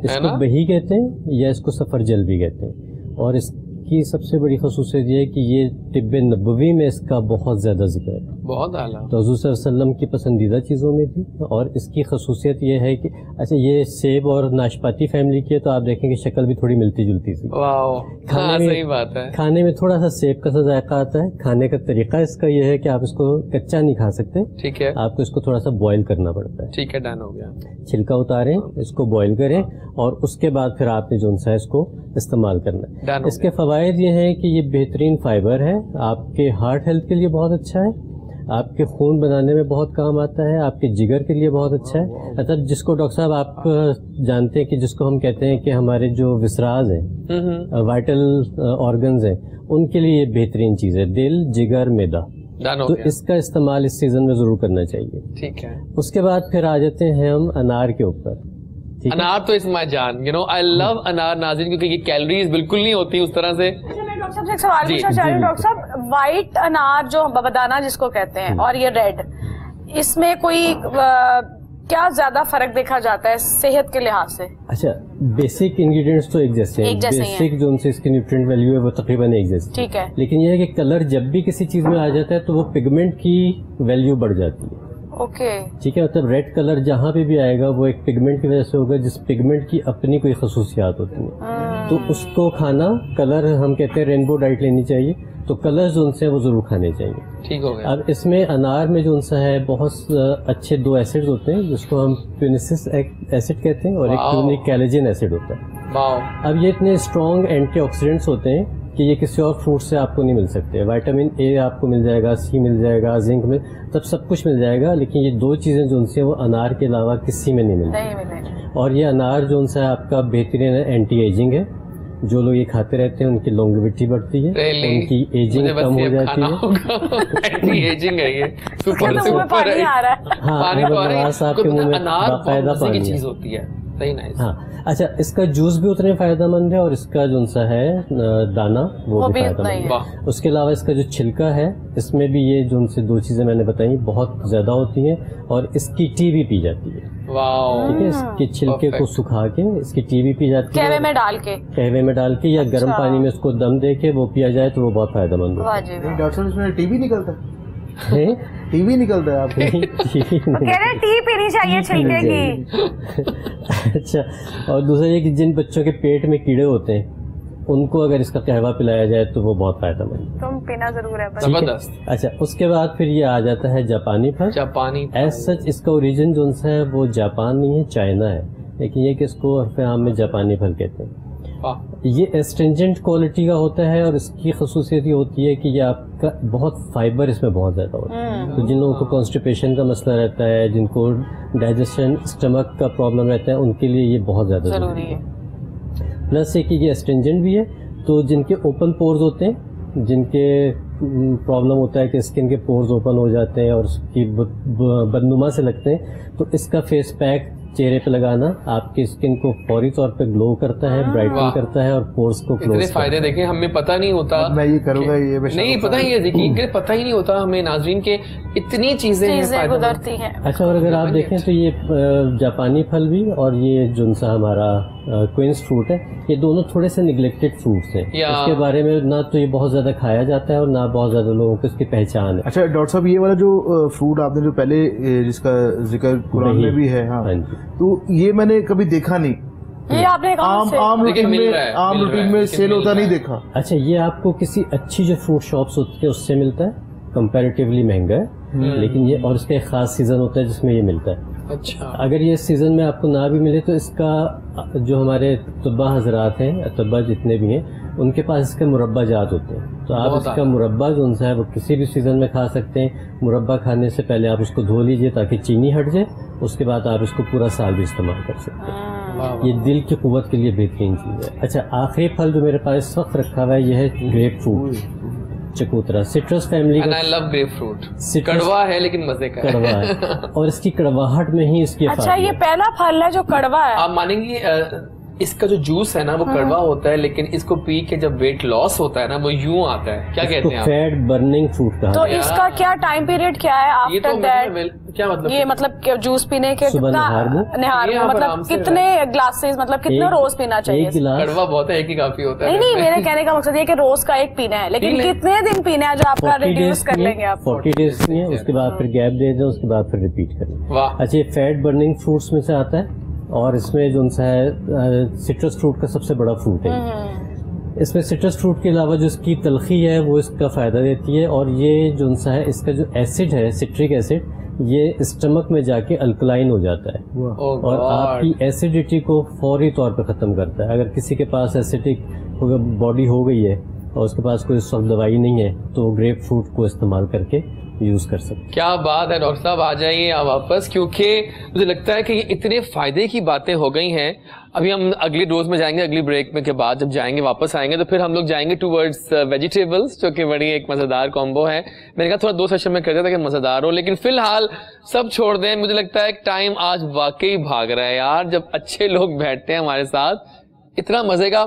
इसको बही कहते हैं या इसको सफरजल भी कहते हैं। और इसकी सबसे बड़ी खसूसियत ये है कि ये तिब्बे नबवी में इसका बहुत ज्यादा जिक्र है, बहुत आला, तो हुज़ूर सल्लल्लाहु अलैहि वसल्लम की पसंदीदा चीज़ों में थी। और इसकी खसूसियत ये है कि अच्छा, ये सेब और नाशपाती फैमिली की है, तो आप देखेंगे शक्ल भी थोड़ी मिलती जुलती सी। खाने में, सही बात है, खाने में थोड़ा सा सेब का सा जायका आता है। खाने का तरीका इसका ये है कि आप इसको कच्चा नहीं खा सकते, ठीक है, आपको इसको थोड़ा सा बॉयल करना पड़ता है। ठीक है, डन हो गया। छिलका उतारें, इसको बॉयल करें, और उसके बाद फिर आपने जो सा इसको इस्तेमाल करना है। इसके फवायद ये हैं कि ये बेहतरीन फाइबर है, आपके हार्ट हेल्थ के लिए बहुत अच्छा है, आपके खून बनाने में बहुत काम आता है, आपके जिगर के लिए बहुत अच्छा है। मतलब जिसको डॉक्टर साहब आप जानते हैं कि जिसको हम कहते हैं कि हमारे जो विसराज हैं, वाइटल ऑर्गन्स हैं, उनके लिए ये बेहतरीन चीज़ है, दिल, जिगर, मैदा। तो इसका इस्तेमाल इस सीजन में जरूर करना चाहिए। ठीक है। उसके बाद फिर आ जाते हैं हम अनार के ऊपर। अनार तो इस माय जान, यू नो आई लव अनार नाज़रीन, क्योंकि ये कैलोरीज बिल्कुल नहीं होती उस तरह से। डॉक्टर साहब से एक सवाल पूछना चाह रही हूँ। डॉक्टर साहब, व्हाइट अनार जो बदाना जिसको कहते हैं, और ये रेड, इसमें कोई क्या ज्यादा फर्क देखा जाता है सेहत के लिहाज से? अच्छा, बेसिक इंग्रेडिएंट्स तो एक जैसे हैं, बेसिक जो उनसे इसकी न्यूट्रिएंट वैल्यू है वो तकरीबन एक जैसी, ठीक है। लेकिन यह है कि कलर जब भी किसी चीज में आ जाता है तो वो पिगमेंट की वैल्यू बढ़ जाती है। ओके, ठीक है। मतलब रेड कलर जहाँ पे भी आएगा वो एक पिगमेंट की वजह से होगा, जिस पिगमेंट की अपनी कोई खसूसियात होती है, तो उसको खाना, कलर हम कहते हैं रेनबो डाइट लेनी चाहिए, तो कलर्स जो उनसे वो जरूर खाने चाहिए। ठीक हो गया। अब इसमें अनार में जो उनसा है बहुत अच्छे दो एसिड्स होते हैं, जिसको हम प्यूनिसिक एसिड कहते हैं, और एक प्यूनिकैलेजिन एसिड होता है। अब ये इतने स्ट्रॉन्ग एंटीऑक्सीडेंट्स होते हैं कि ये किसी और फ्रूट से आपको नहीं मिल सकते। विटामिन ए आपको मिल जाएगा, सी मिल जाएगा, जिंक में तब सब कुछ मिल जाएगा, लेकिन ये दो चीज़ें जो उनसे वो अनार के अलावा किसी में नहीं मिलती। और ये अनार जो उनसे आपका बेहतरीन एंटी एजिंग है, जो लोग ये खाते रहते हैं उनकी लॉन्गेविटी बढ़ती है, उनकी एजिंग कम हो जाती है। एंटी एजिंग है ये, सुपर सुपर है। हाँ, नवाज साहब के मुंह में बाकायदा पानी चीज होती है। सही नाइस। हाँ, अच्छा, इसका जूस भी उतने फायदेमंद है, और इसका जो सा है दाना वो भी फायदेमंद है। उसके अलावा इसका जो छिलका है, इसमें भी ये जो उनसे दो चीजें मैंने बताई बहुत ज्यादा होती हैं, और इसकी टी भी पी जाती है। ठीक है, इसके छिलके को सुखा के इसकी टी भी पी जाती है, कहवे में डाल के या गर्म पानी में उसको दम दे के वो पिया जाए तो वो बहुत फायदेमंद होता है। डॉक्टर साहब, इसमें टी भी निकलता है? टीवी निकलता है आपको? टी पीनी चाहिए छिलके की। अच्छा, और दूसरा ये कि जिन बच्चों के पेट में कीड़े होते हैं उनको अगर इसका कहवा पिलाया जाए तो वो बहुत फायदेमंद है। तुम पीना जरूर है, जबरदस्त। अच्छा, उसके बाद फिर ये आ जाता है जापानी फल। जापानी एज सच इसका ओरिजिन जो है वो जापान नहीं है, चाइना है, लेकिन ये कि इसको हरफ आम में जापानी फल कहते हैं। ये एस्ट्रिंजेंट क्वालिटी का होता है और इसकी खसूसियत ये होती है कि ये आपका बहुत फाइबर इसमें बहुत ज़्यादा होता है। तो जिन लोगों को कॉन्स्टिपेशन का मसला रहता है, जिनको डाइजेशन स्टमक का प्रॉब्लम रहता है, उनके लिए ये बहुत ज़्यादा ज़रूरी है। प्लस एक ये एस्ट्रिंजेंट भी है, तो जिनके ओपन पोर्स होते हैं, जिनके प्रॉब्लम होता है कि स्किन के पोर्स ओपन हो जाते हैं और उसकी बदनुमा से लगते हैं, तो इसका फेस पैक चेहरे पे लगाना आपकी स्किन को फौरी तौर पे ग्लो करता है, ब्राइटन करता है और पोर्स को क्लोज करता है। इतने फायदे देखें, हमें पता नहीं होता। मैं ये करूंगा, ये नहीं पता ही है, देखिए पता ही नहीं होता हमें नाज़रीन के इतनी चीजें गुजरती हैं। अच्छा, और अगर आप देखें तो ये जापानी फल भी और ये जो सा हमारा क्वींस फ्रूट है, ये दोनों थोड़े से निगलेक्टेड फ्रूट्स हैं। इसके बारे में ना तो ये बहुत ज्यादा खाया जाता है और ना बहुत ज्यादा लोगों को इसकी पहचान है। अच्छा डॉक्टर साहब, ये वाला जो फ्रूट आपने जो पहले जिसका जिक्र कुरान में भी है, हाँ, तो ये मैंने कभी देखा नहीं। ये आपने आम रूटीन में सेल होता नहीं देखा। अच्छा, ये आपको किसी अच्छी जो फ्रूट शॉप्स होती है उससे मिलता है, कंपैरेटिवली महंगा है, लेकिन ये और इसका एक खास सीजन होता है जिसमें ये मिलता है। अच्छा, अगर ये सीजन में आपको ना भी मिले तो इसका जो हमारे तब्बा हजरात हैं, तब्बा जितने भी हैं, उनके पास इसके मुरब्बा जात होते हैं, तो आप इसका मुरब्बा जो है वो किसी भी सीजन में खा सकते हैं। मुरब्बा खाने से पहले आप उसको धो लीजिए ताकि चीनी हट जाए, उसके बाद आप इसको पूरा साल भी इस्तेमाल कर सकते हैं। ये दिल की कुव्वत के लिए बेहतरीन चीज़ है। अच्छा, आखिरी फल जो मेरे पास इस वक्त रखा हुआ है, यह है ग्रेप फ्रूट, चकोतरा, सिट्रस फैमिली का। I love grep fruit. कड़वा है लेकिन मजे का कड़वा है और इसकी कड़वाहट में ही इसकी अच्छा, ये पहला फल है जो कड़वा है। आप मानेंगी इसका जो जूस है ना वो कड़वा होता है, लेकिन इसको पी के जब वेट लॉस होता है ना वो यूं आता है। क्या कहते हैं आप? फैट बर्निंग फ्रूट कहा। तो इसका क्या टाइम पीरियड क्या है आफ्टर दैट? क्या मतलब? ये मतलब जूस पीने के निहार मतलब कितने ग्लासेस, मतलब कितना रोज पीना चाहिए? कड़वा बहुत है, एक ही काफी होता है। नहीं, मेरे कहने का मकसद ये कि रोज का एक पीना है, लेकिन कितने दिन पीना है जो आपका रिड्यूस कर लेंगे आप? 40 डेज पीए, उसके बाद फिर गैप दे दें, उसके बाद फिर रिपीट करें। अच्छा, ये फैट बर्निंग फ्रूट्स में से आता है और इसमें जो है सिट्रस फ्रूट का सबसे बड़ा फ्रूट है। इसमें सिट्रस फ्रूट के अलावा जो इसकी तलखी है वो इसका फायदा देती है, और ये जो है इसका जो एसिड है, सिट्रिक एसिड, ये स्टमक में जाके अल्कलाइन हो जाता है और आपकी एसिडिटी को फौरी तौर पर ख़त्म करता है। अगर किसी के पास एसिडिक बॉडी हो गई है और उसके पास कोई सख्त दवाई नहीं है तो ग्रेप फ्रूट को इस्तेमाल करके यूज कर सकते। क्या बात है डॉक्टर साहब, आ जाइए आप वापस, क्योंकि मुझे लगता है कि ये इतने फायदे की बातें हो गई हैं। अभी हम अगली डोज में जाएंगे, अगली ब्रेक में के बाद जब जाएंगे वापस आएंगे तो फिर हम लोग जाएंगे टूवर्ड्स वेजिटेबल्स, जो कि बड़ी एक मजेदार कॉम्बो है। मैंने कहा थोड़ा 2 सेशन में कर दिया था कि मजेदार हो, लेकिन फिलहाल सब छोड़ दें। मुझे लगता है टाइम आज वाकई भाग रहा है यार, जब अच्छे लोग बैठते हैं हमारे साथ, इतना मजे का।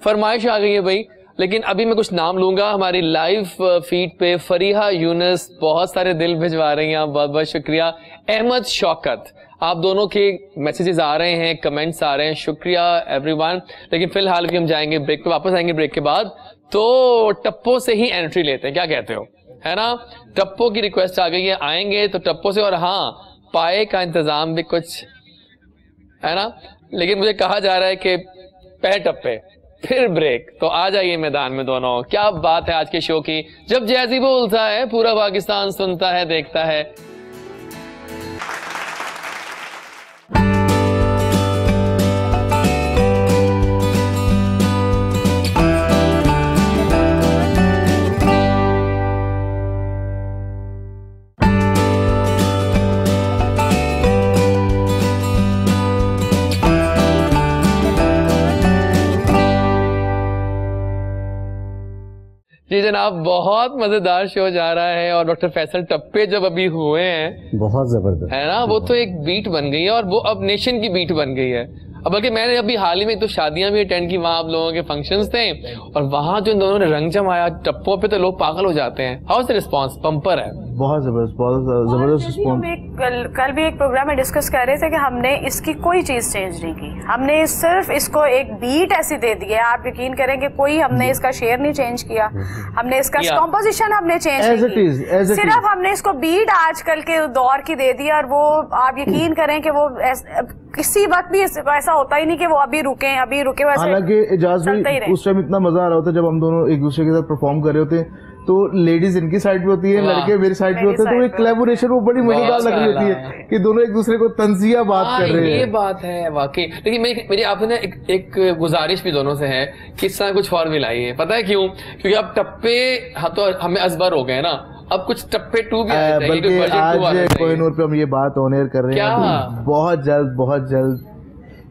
फरमाइश आ गई है भाई, लेकिन अभी मैं कुछ नाम लूंगा। हमारी लाइव फीड पे फरीहा यूनुस बहुत सारे दिल भिजवा रही हैं, बहुत बहुत शुक्रिया। अहमद शौकत, आप दोनों के मैसेजेस आ रहे हैं, कमेंट्स आ रहे हैं, शुक्रिया एवरीवन। लेकिन फिलहाल भी हम जाएंगे ब्रेक पे, वापस आएंगे ब्रेक के बाद, तो टप्पो से ही एंट्री लेते हैं, क्या कहते हो, है ना? टप्पो की रिक्वेस्ट आ गई है, आएंगे तो टप्पो से, और हाँ पाए का इंतजाम भी कुछ है ना, लेकिन मुझे कहा जा रहा है कि पहले टप्पे फिर ब्रेक, तो आ जाइए मैदान में दोनों। क्या बात है आज के शो की, जब जैजी बोलता है पूरा पाकिस्तान सुनता है, देखता है। जी जनाब, बहुत मजेदार शो जा रहा है और डॉक्टर फैसल टप्पे जब अभी हुए हैं, बहुत जबरदस्त है ना, वो तो एक बीट बन गई है और वो अब नेशन की बीट बन गई है। अब बल्कि मैंने अभी हाल ही में तो शादियां भी अटेंड की, वहां आप लोगों के फंक्शंस थे और वहां जो इन दोनों ने रंग जमाया टप्पों पे, तो लोग पागल हो जाते हैं। How is the response? Bumper है, बहुत जबरदस्त रिस्पांस। कल भी एक प्रोग्राम में डिस्कस कर रहे थे कि हमने इसकी कोई चीज चेंज नहीं की, हमने सिर्फ इसको एक बीट ऐसी दे दी है, आप यकीन करें कि कोई हमने इसका शेयर नहीं चेंज किया, हमने इसका कॉम्पोजिशन हमने चेंज नहीं की, सिर्फ हमने इसको बीट आजकल के दौर की दे दी। और वो आप यकीन करें कि वो किसी वक्त भी ऐसा होता ही नहीं कि वो अभी रुके। हालांकि इजाज भी उस टाइम इतना मजा आ रहा होता है जब हम दोनों एक दूसरे के साथ परफॉर्म कर रहे होते हैं, तो लेडीज इनकी साइड पे होती है, लड़के मेरी साइड पे होते हैं, तो एक कोलैबोरेशन वो बड़ी मजेदार लग रही होती है कि दोनों एक दूसरे को तंजिया बात कर रहे हैं। ये बात है वाकई। लेकिन मेरी आपसे ना एक गुजारिश भी दोनों से है कि इस तरह कुछ और भी लाइए। पता है क्यों? क्योंकि अब टप्पे तो हमें असबर हो गए ना, अब कुछ टप्पे 2 भी आने चाहिए। बल्कि आज कोहिनूर पे हम ये बात ऑन एयर कर रहे हैं, बहुत जल्द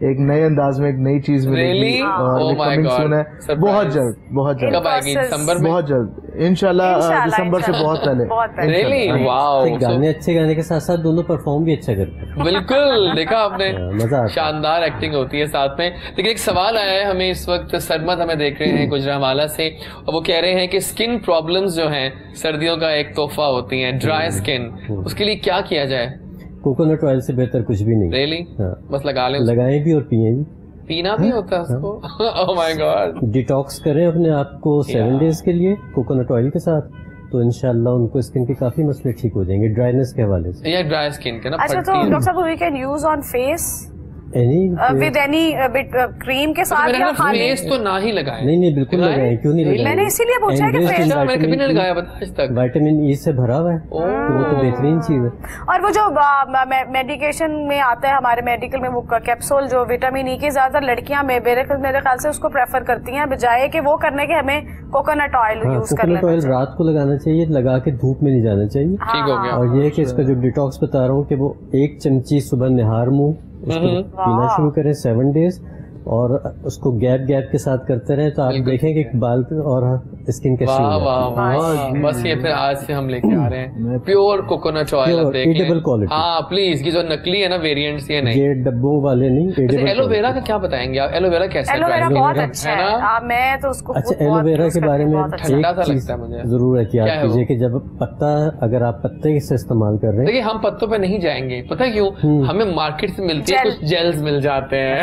एक नए अंदाज में एक नई चीज मिलेगी और कमिंग सून है, बहुत जल्द कब आएगी? दिसंबर में? बहुत जल्द इंशाल्लाह, दिसंबर से बहुत पहले। वाओ, गाने अच्छे गाने के साथ साथ दोनों परफॉर्म भी अच्छा करते हैं। बिल्कुल, देखा आपने, मजा, शानदार एक्टिंग होती है साथ में। लेकिन एक सवाल आया है हमें इस वक्त, सरमद हमें देख रहे हैं गुजरांवाला से, और वो कह रहे हैं कि स्किन प्रॉब्लम्स जो हैं सर्दियों का एक तोहफा होती हैं, ड्राई स्किन, उसके लिए क्या किया जाए? कोकोनट ऑयल से बेहतर कुछ भी नहीं। रियली? बस लगा लें, लगाएं भी और पिए भी। पीना भी होता है उसको? Oh my God. डिटॉक्स करें अपने आप को 7 डेज के लिए कोकोनट ऑयल के साथ, तो इंशाल्लाह उनको स्किन के काफी मसले ठीक हो जाएंगे ड्राइनेस के हवाले से। या ड्राई स्किन के ना। अच्छा, तो डॉक्टर साहब we can use on face with any bit cream के साथ या खाली? फेस तो ना ही लगाएं। नहीं बिल्कुल लगाएं, क्यों नहीं लगाएं? मैंने इसीलिए पूछा कि फेस मैंने कभी नहीं लगाया आज तक। विटामिन ई से भरा हुआ है, तो वो तो बेहतरीन चीज है। और वो जो मेडिकेशन में आता है हमारे मेडिकल में, वो कैप्सूल जो विटामिन ई की ज्यादातर लड़कियां मेरे ख्याल से उसको प्रेफर करती हैं, बजाय कि वो करने के हमें कोकोनट ऑयल यूज कर लेना। कोकोनट ऑयल रात को लगाना चाहिए, लगा के धूप में नहीं जाना चाहिए। ठीक हो गया। और ये कि इसका जो डिटॉक्स बता रहा हूँ कि वो 1 चमची सुबह निहार मुंह उसको पीना शुरू करें 7 डेज, और उसको गैप के साथ करते रहे, तो आप देखेंगे कि बाल और स्किन कैसी हो जाती है। बस ये फिर आज से हम लेके आ रहे हैं pure coconut oil, edible quality. हाँ प्लीज, ये जो नकली है ना वेरिएंट्स, ये नहीं, ये डब्बों वाले नहीं। एलोवेरा का क्या बताएंगे आप? एलोवेरा कैसा है? एलोवेरा बहुत अच्छा है, मैं तो उसको अच्छा, एलोवेरा के बारे में एक चीज जरूर है कि आप कीजिए कि जब पत्ता, अगर आप पत्ते से इस्तेमाल कर रहे हैं, देखिए हम पत्तों पे नहीं जाएंगे, पता है क्यों? हमें मार्केट से मिलती है कुछ जेल्स मिल जाते हैं,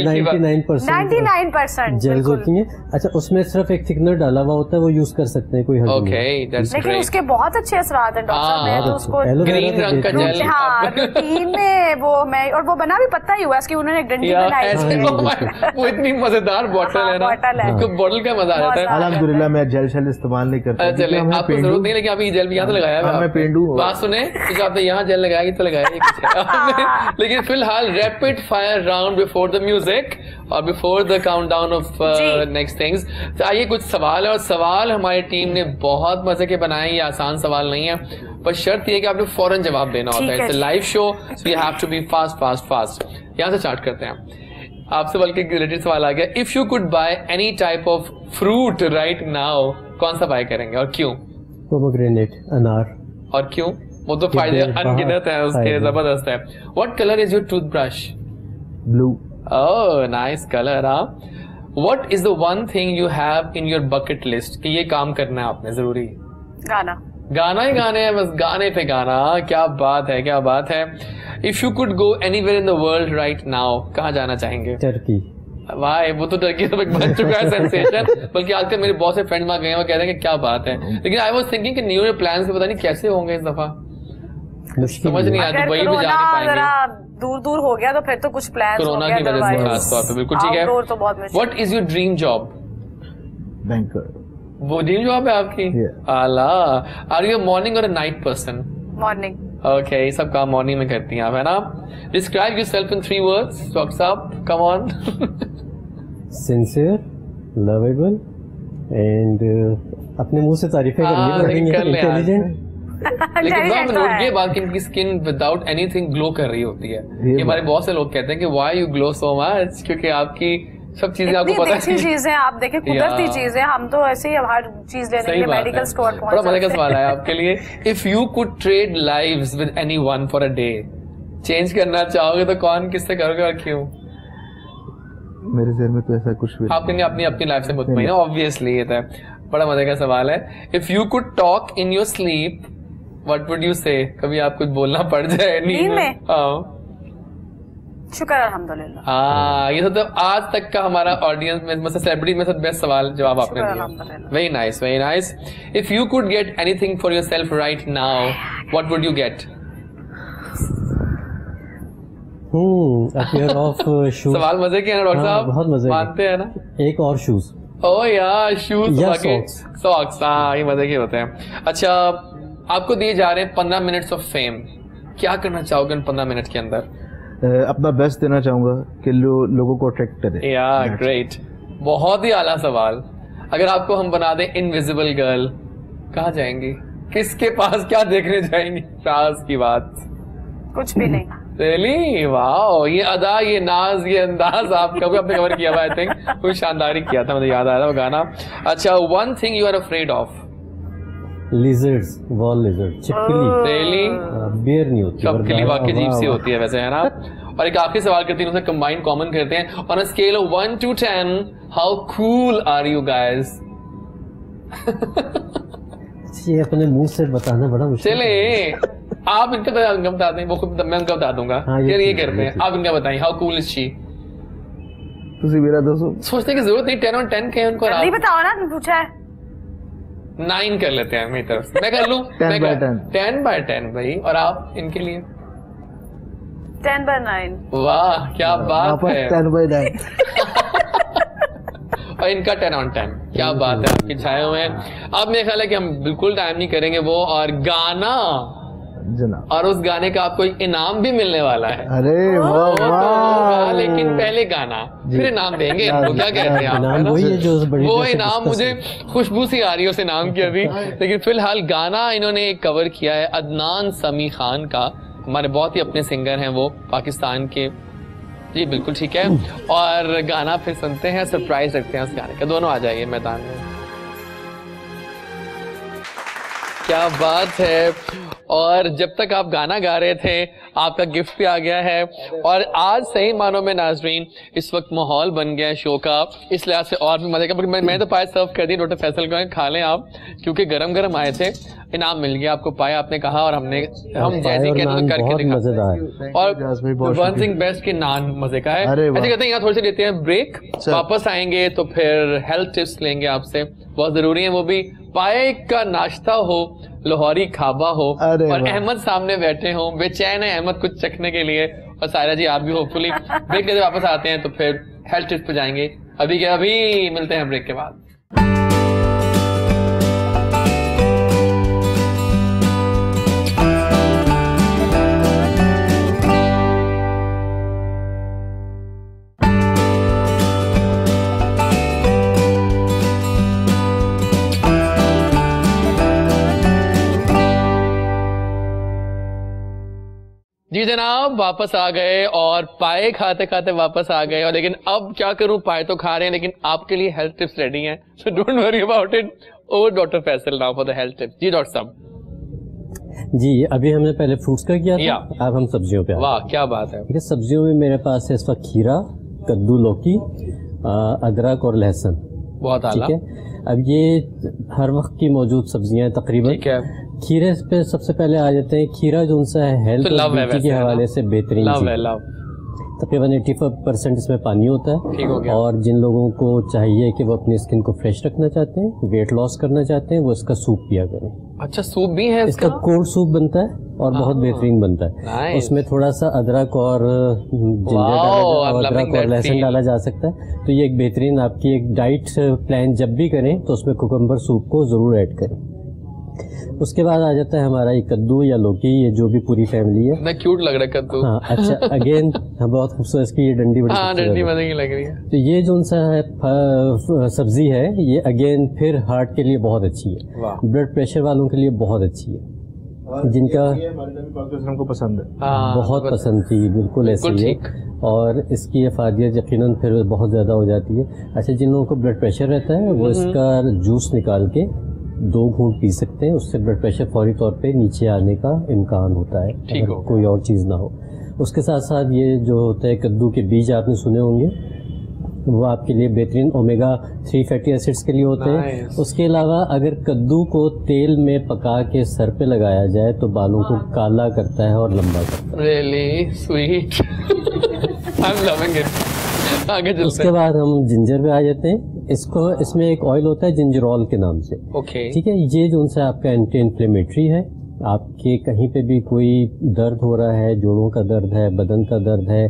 99% जेल्स होती हैं। अच्छा, उसमें सिर्फ एक थिकनर डाला हुआ होता है, वो यूज कर सकते हैं, कोई हर्ज नहीं। लेकिन उसके बहुत अच्छे असरात हैं डॉक्टर साहब। मैं तो उसको ग्रीन रंग का जेल, रूटीन में वो मैं, और वो बना भी पता ही हुआ कि उन्होंने एक डंडी बनाई है, वो इतनी मजेदार बॉटल है ना, उसको बॉटल का मजा आ जाता है। अल्हम्दुलिल्लाह मैं जेल शेल इस्तेमाल नहीं करता। चले, आपको जरूरत नहीं, लेकिन अभी जेल भी यहाँ तो लगाया है। मैं पेंडू बात सुने, तो आपने यहाँ जेल लगाएगी तो लगाया। लेकिन फिलहाल rapid fire round before the music और before the countdown of next things. तो आइए कुछ सवाल है, और सवाल हमारी टीम ने बहुत मजे के बनाए। ये आसान सवाल नहीं है, पर शर्त ये कि आपने फौरन जवाब देना होता है। It's a live show, so you have to be fast. यहाँ से स्टार्ट करते हैं। आपसे बल्कि रिलेटेड सवाल आ गया। If you could by any type of fruit right now, कौन सा बाय करेंगे और क्यों? पोमोग्रेनेट, अनार। और क्यों? वो तो फायदे अनगिनत है उसके, जबरदस्त है। What colour is your toothbrush? Blue. Oh, nice color, huh? What is the one thing you have in your bucket list कि ये काम करना है आपने जरूरी? गाना ही गाने हैं, बस गाने पे गाना। क्या बात है, क्या बात है। If you could go anywhere in the world right now, कहाँ जाना चाहेंगे? टर्की। वाह, वो तो टर्की तो बन चुका है सेंसेशन। बल्कि आजकल मेरे बहुत से फ्रेंड वहाँ गए हैं, वो कह रहे हैं कि क्या बात है। लेकिन आई वाज थिंकिंग कि न्यू ईयर प्लान्स पता नहीं कैसे होंगे इस दफा, समझ नहीं आती, वही भी जा नहीं पाएंगे। दूर हो गया तो फिर तो कुछ प्लान कोरोना की वजह से खास तौर पे। बिल्कुल ठीक है। What is your dream job? Banker. वो ड्रीम जॉब है आपकी? आला। आर यू मॉर्निंग और a night person? Morning. Okay, सब काम मॉर्निंग में करती हैं आप, है ना? Describe yourself in 3 words, doctor साहब, come on. Sincere, lovable and अपने मुंह से तारीफें करनी पड़ेंगी, इंटेलिजेंट। लेकिन नोट ये बात कि इनकी स्किन विदाउट एनीथिंग ग्लो कर रही होती है। ये हमारे बहुत से लोग कहते हैं कि why you glow so much, क्योंकि आपकी सब चीजें आपको पता है, अच्छी चीजें आप देखें, कुदरती चीजें, हम तो ऐसे ही हर चीज लेने के लिए मेडिकल स्टोर पहुंच जाते हैं। बड़ा मजे का सवाल है आपके लिए। If you could trade lives with anyone for a day, change करना चाहोगे तो कौन, किससे करोगे और क्यों? मेरे ज़हन में तो ऐसा कुछ भी आपके अपनी लाइफ से मुतमईन है, ऑब्वियसली। ये तो बड़ा मजे का सवाल है। If you could talk in your sleep, what would you से? कभी आप कुछ बोलना पड़ जाए नींद में? शुक्र अल्हम्दुलिल्लाह। हाँ, ये तो आज तक का हमारा ऑडियंस में मतलब सेलिब्रिटी में सब बेस्ट सवाल जवाब आपने दिया। Very nice, very nice. If you could get anything for yourself right now, what would you get? a pair of shoes। सवाल मजे के हैं ना डॉक्टर साहब? बहुत मजे, मानते हैं ना? एक और शूज। ओ यार शूज सॉक्स, हाँ ये मजे के होते हैं। अच्छा, आपको दिए जा रहे हैं 15 मिनट्स ऑफ फेम, क्या करना चाहोगे इन 15 मिनट के अंदर? अपना बेस्ट देना चाहूंगा कि लोगों को अट्रैक्ट करे। यार ग्रेट, बहुत ही आला सवाल। अगर आपको हम बना दें इनविजिबल गर्ल, कहाँ जाएंगी, किसके पास क्या देखने जाएंगी? राज की बात कुछ भी नहीं। रियली? वाह, ये अदा, ये नाज, ये अंदाज आपका भी आपने कवर किया हुआ, आई थिंक कोई शानदारी किया था, मुझे याद आ रहा है वो गाना। अच्छा, one thing you are afraid of? Lizards, wall lizard, छिपकली। रियली? बियर नहीं होती, छिपकली वाकई अजीब सी होती है वैसे, है ना? और एक आखिरी सवाल करते हैं, उसे कंबाइन कॉमन करते हैं। On a scale of 1 to 10, how cool are you guys? ये अपने मुंह से बताना बड़ा मुश्किल। चले आप इनका बता दें, वो खुद मैं उनका बता दूंगा। हाँ, ये करते हैं, आप इनका बताइए, हाउ कूल इज शी? तुसी मेरा दोस्तों सोचने की जरूरत नहीं, 10 on 10 के उनको नहीं बताओ ना, पूछा है 9 कर लेते हैं मेरी तरफ से। मैं कर लूं 10 by 10 भाई, और आप इनके लिए 10 by 9। वाह क्या बात है, 10 by 9 और इनका 10 on 10। क्या बात है, आपके छाए हुए हैं। अब मेरा ख्याल है कि हम बिल्कुल टाइम नहीं करेंगे वो, और गाना जनाब, और उस गाने का आपको एक इनाम भी मिलने वाला है। अरे वाह वाह, लेकिन पहले गाना फिर इनाम देंगे इनको, क्या कहते हैं आप? वो इनाम, मुझे खुशबू सी आ रही है उस इनाम की अभी, लेकिन फिलहाल गाना इन्होंने कवर किया है अदनान समी खान का, हमारे बहुत ही अपने सिंगर हैं वो, पाकिस्तान के। जी बिल्कुल ठीक है, और गाना फिर सुनते हैं, सरप्राइज रखते हैं उस गाने का। दोनों आ जाइए मैदान में। क्या बात है। और जब तक आप गाना गा रहे थे, आपका गिफ्ट भी आ गया है, और आज सही मानों में नाजरीन इस वक्त माहौल बन गया है शो का, इस लिहाज से और भी मजे का। मैं तो पाए सर्व कर दी डॉक्टर फैसल को, खा लें आप, क्योंकि गरम गरम आए थे। इनाम मिल गया आपको, पाए आपने कहा, और हम जैसे कहते हैं करके दिखा। और वन थिंग बेस्ट के नान मजे का है। ऐसे कहते हैं यहाँ थोड़ी सी लेते हैं ब्रेक, वापस आएंगे तो फिर हेल्थ टिप्स लेंगे आपसे, बहुत जरूरी है वो भी। पाए का नाश्ता हो, लाहौरी खाबा हो, और अहमद सामने बैठे हो, बेचैन है अहमद कुछ चखने के लिए, और सायरा जी आप भी होपफुली। ब्रेक लेते वापस आते हैं तो फिर हेल्थ टिप्स पे जाएंगे। अभी मिलते हैं ब्रेक के बाद। जी जनाब, वापस आ गए, और पाए खाते खाते वापस आ गए। और लेकिन अब क्या करूं, पाए तो खा रहे हैं, लेकिन आपके लिए हेल्थ टिप्स रेडी हैं, so don't worry about it. Over doctor Faisal now for the health tips. जी डॉक्टर साहब। जी, अभी हमने पहले फ्रूट्स का किया था, अब हम सब्जियों पे। वाह क्या बात है। ठीक है, सब्जियों में मेरे पास है इस वक्त खीरा, कद्दू, लौकी, अदरक और लहसुन। बहुत आला। ठीक है, अब ये हर वक्त की मौजूद सब्जियां तकरीबन। ठीक है, खीरे पे सबसे पहले आ जाते हैं। खीरा जो उनसा है हेल्थ और ब्यूटी के हवाले से बेहतरीन चीज है। तकरीबन 85% इसमें पानी होता है, और जिन लोगों को चाहिए कि वो अपनी स्किन को फ्रेश रखना चाहते हैं, वेट लॉस करना चाहते हैं, वो इसका सूप पिया करें। अच्छा, सूप भी है इसका कोल्ड सूप बनता है और बहुत बेहतरीन बनता है। उसमें थोड़ा सा अदरक और अदरक और लहसुन डाला जा सकता है। तो ये एक बेहतरीन आपकी एक डाइट प्लान जब भी करें तो उसमें कुकुम्बर सूप को जरूर ऐड करें। उसके बाद आ जाता है हमारा ये कद्दू या लौकी, ये जो भी पूरी फैमिली है। ना क्यूट लग रहा है कद्दू। हाँ अच्छा, अगेन बहुत खूबसूरत, इसकी ये डंडी बड़ी डंडी मजे की लग रही है। तो ये जो सा है सब्जी है, ये अगेन फिर हार्ट के लिए बहुत अच्छी है, ब्लड प्रेशर वालों के लिए बहुत अच्छी है, जिनका हमको पसंद है, बहुत पसंद थी, बिल्कुल ऐसी है। और इसकी अफादियत यकीनन फिर बहुत ज़्यादा हो जाती है। अच्छा, जिन लोगों को ब्लड प्रेशर रहता है वो इसका जूस निकाल के 2 घूंट पी सकते हैं, उससे ब्लड प्रेशर फौरी तौर पे नीचे आने का इम्कान होता है, अगर कोई और चीज़ ना हो। उसके साथ साथ ये जो होता है कद्दू के बीज आपने सुने होंगे, वो आपके लिए बेहतरीन ओमेगा 3 फैटी एसिड्स के लिए होते हैं। उसके अलावा अगर कद्दू को तेल में पका के सर पे लगाया जाए तो बालों को काला करता है और लंबा करता है। Really sweet. I'm loving it. आगे चलते हैं। उसके बाद हम जिंजर पे आ जाते हैं। इसमें एक ऑयल होता है जिंजरॉल के नाम से। ठीक है, ये जो उनसे आपका एंटी इन्फ्लेमेटरी है। आपके कहीं पे भी कोई दर्द हो रहा है, जोड़ों का दर्द है, बदन का दर्द है,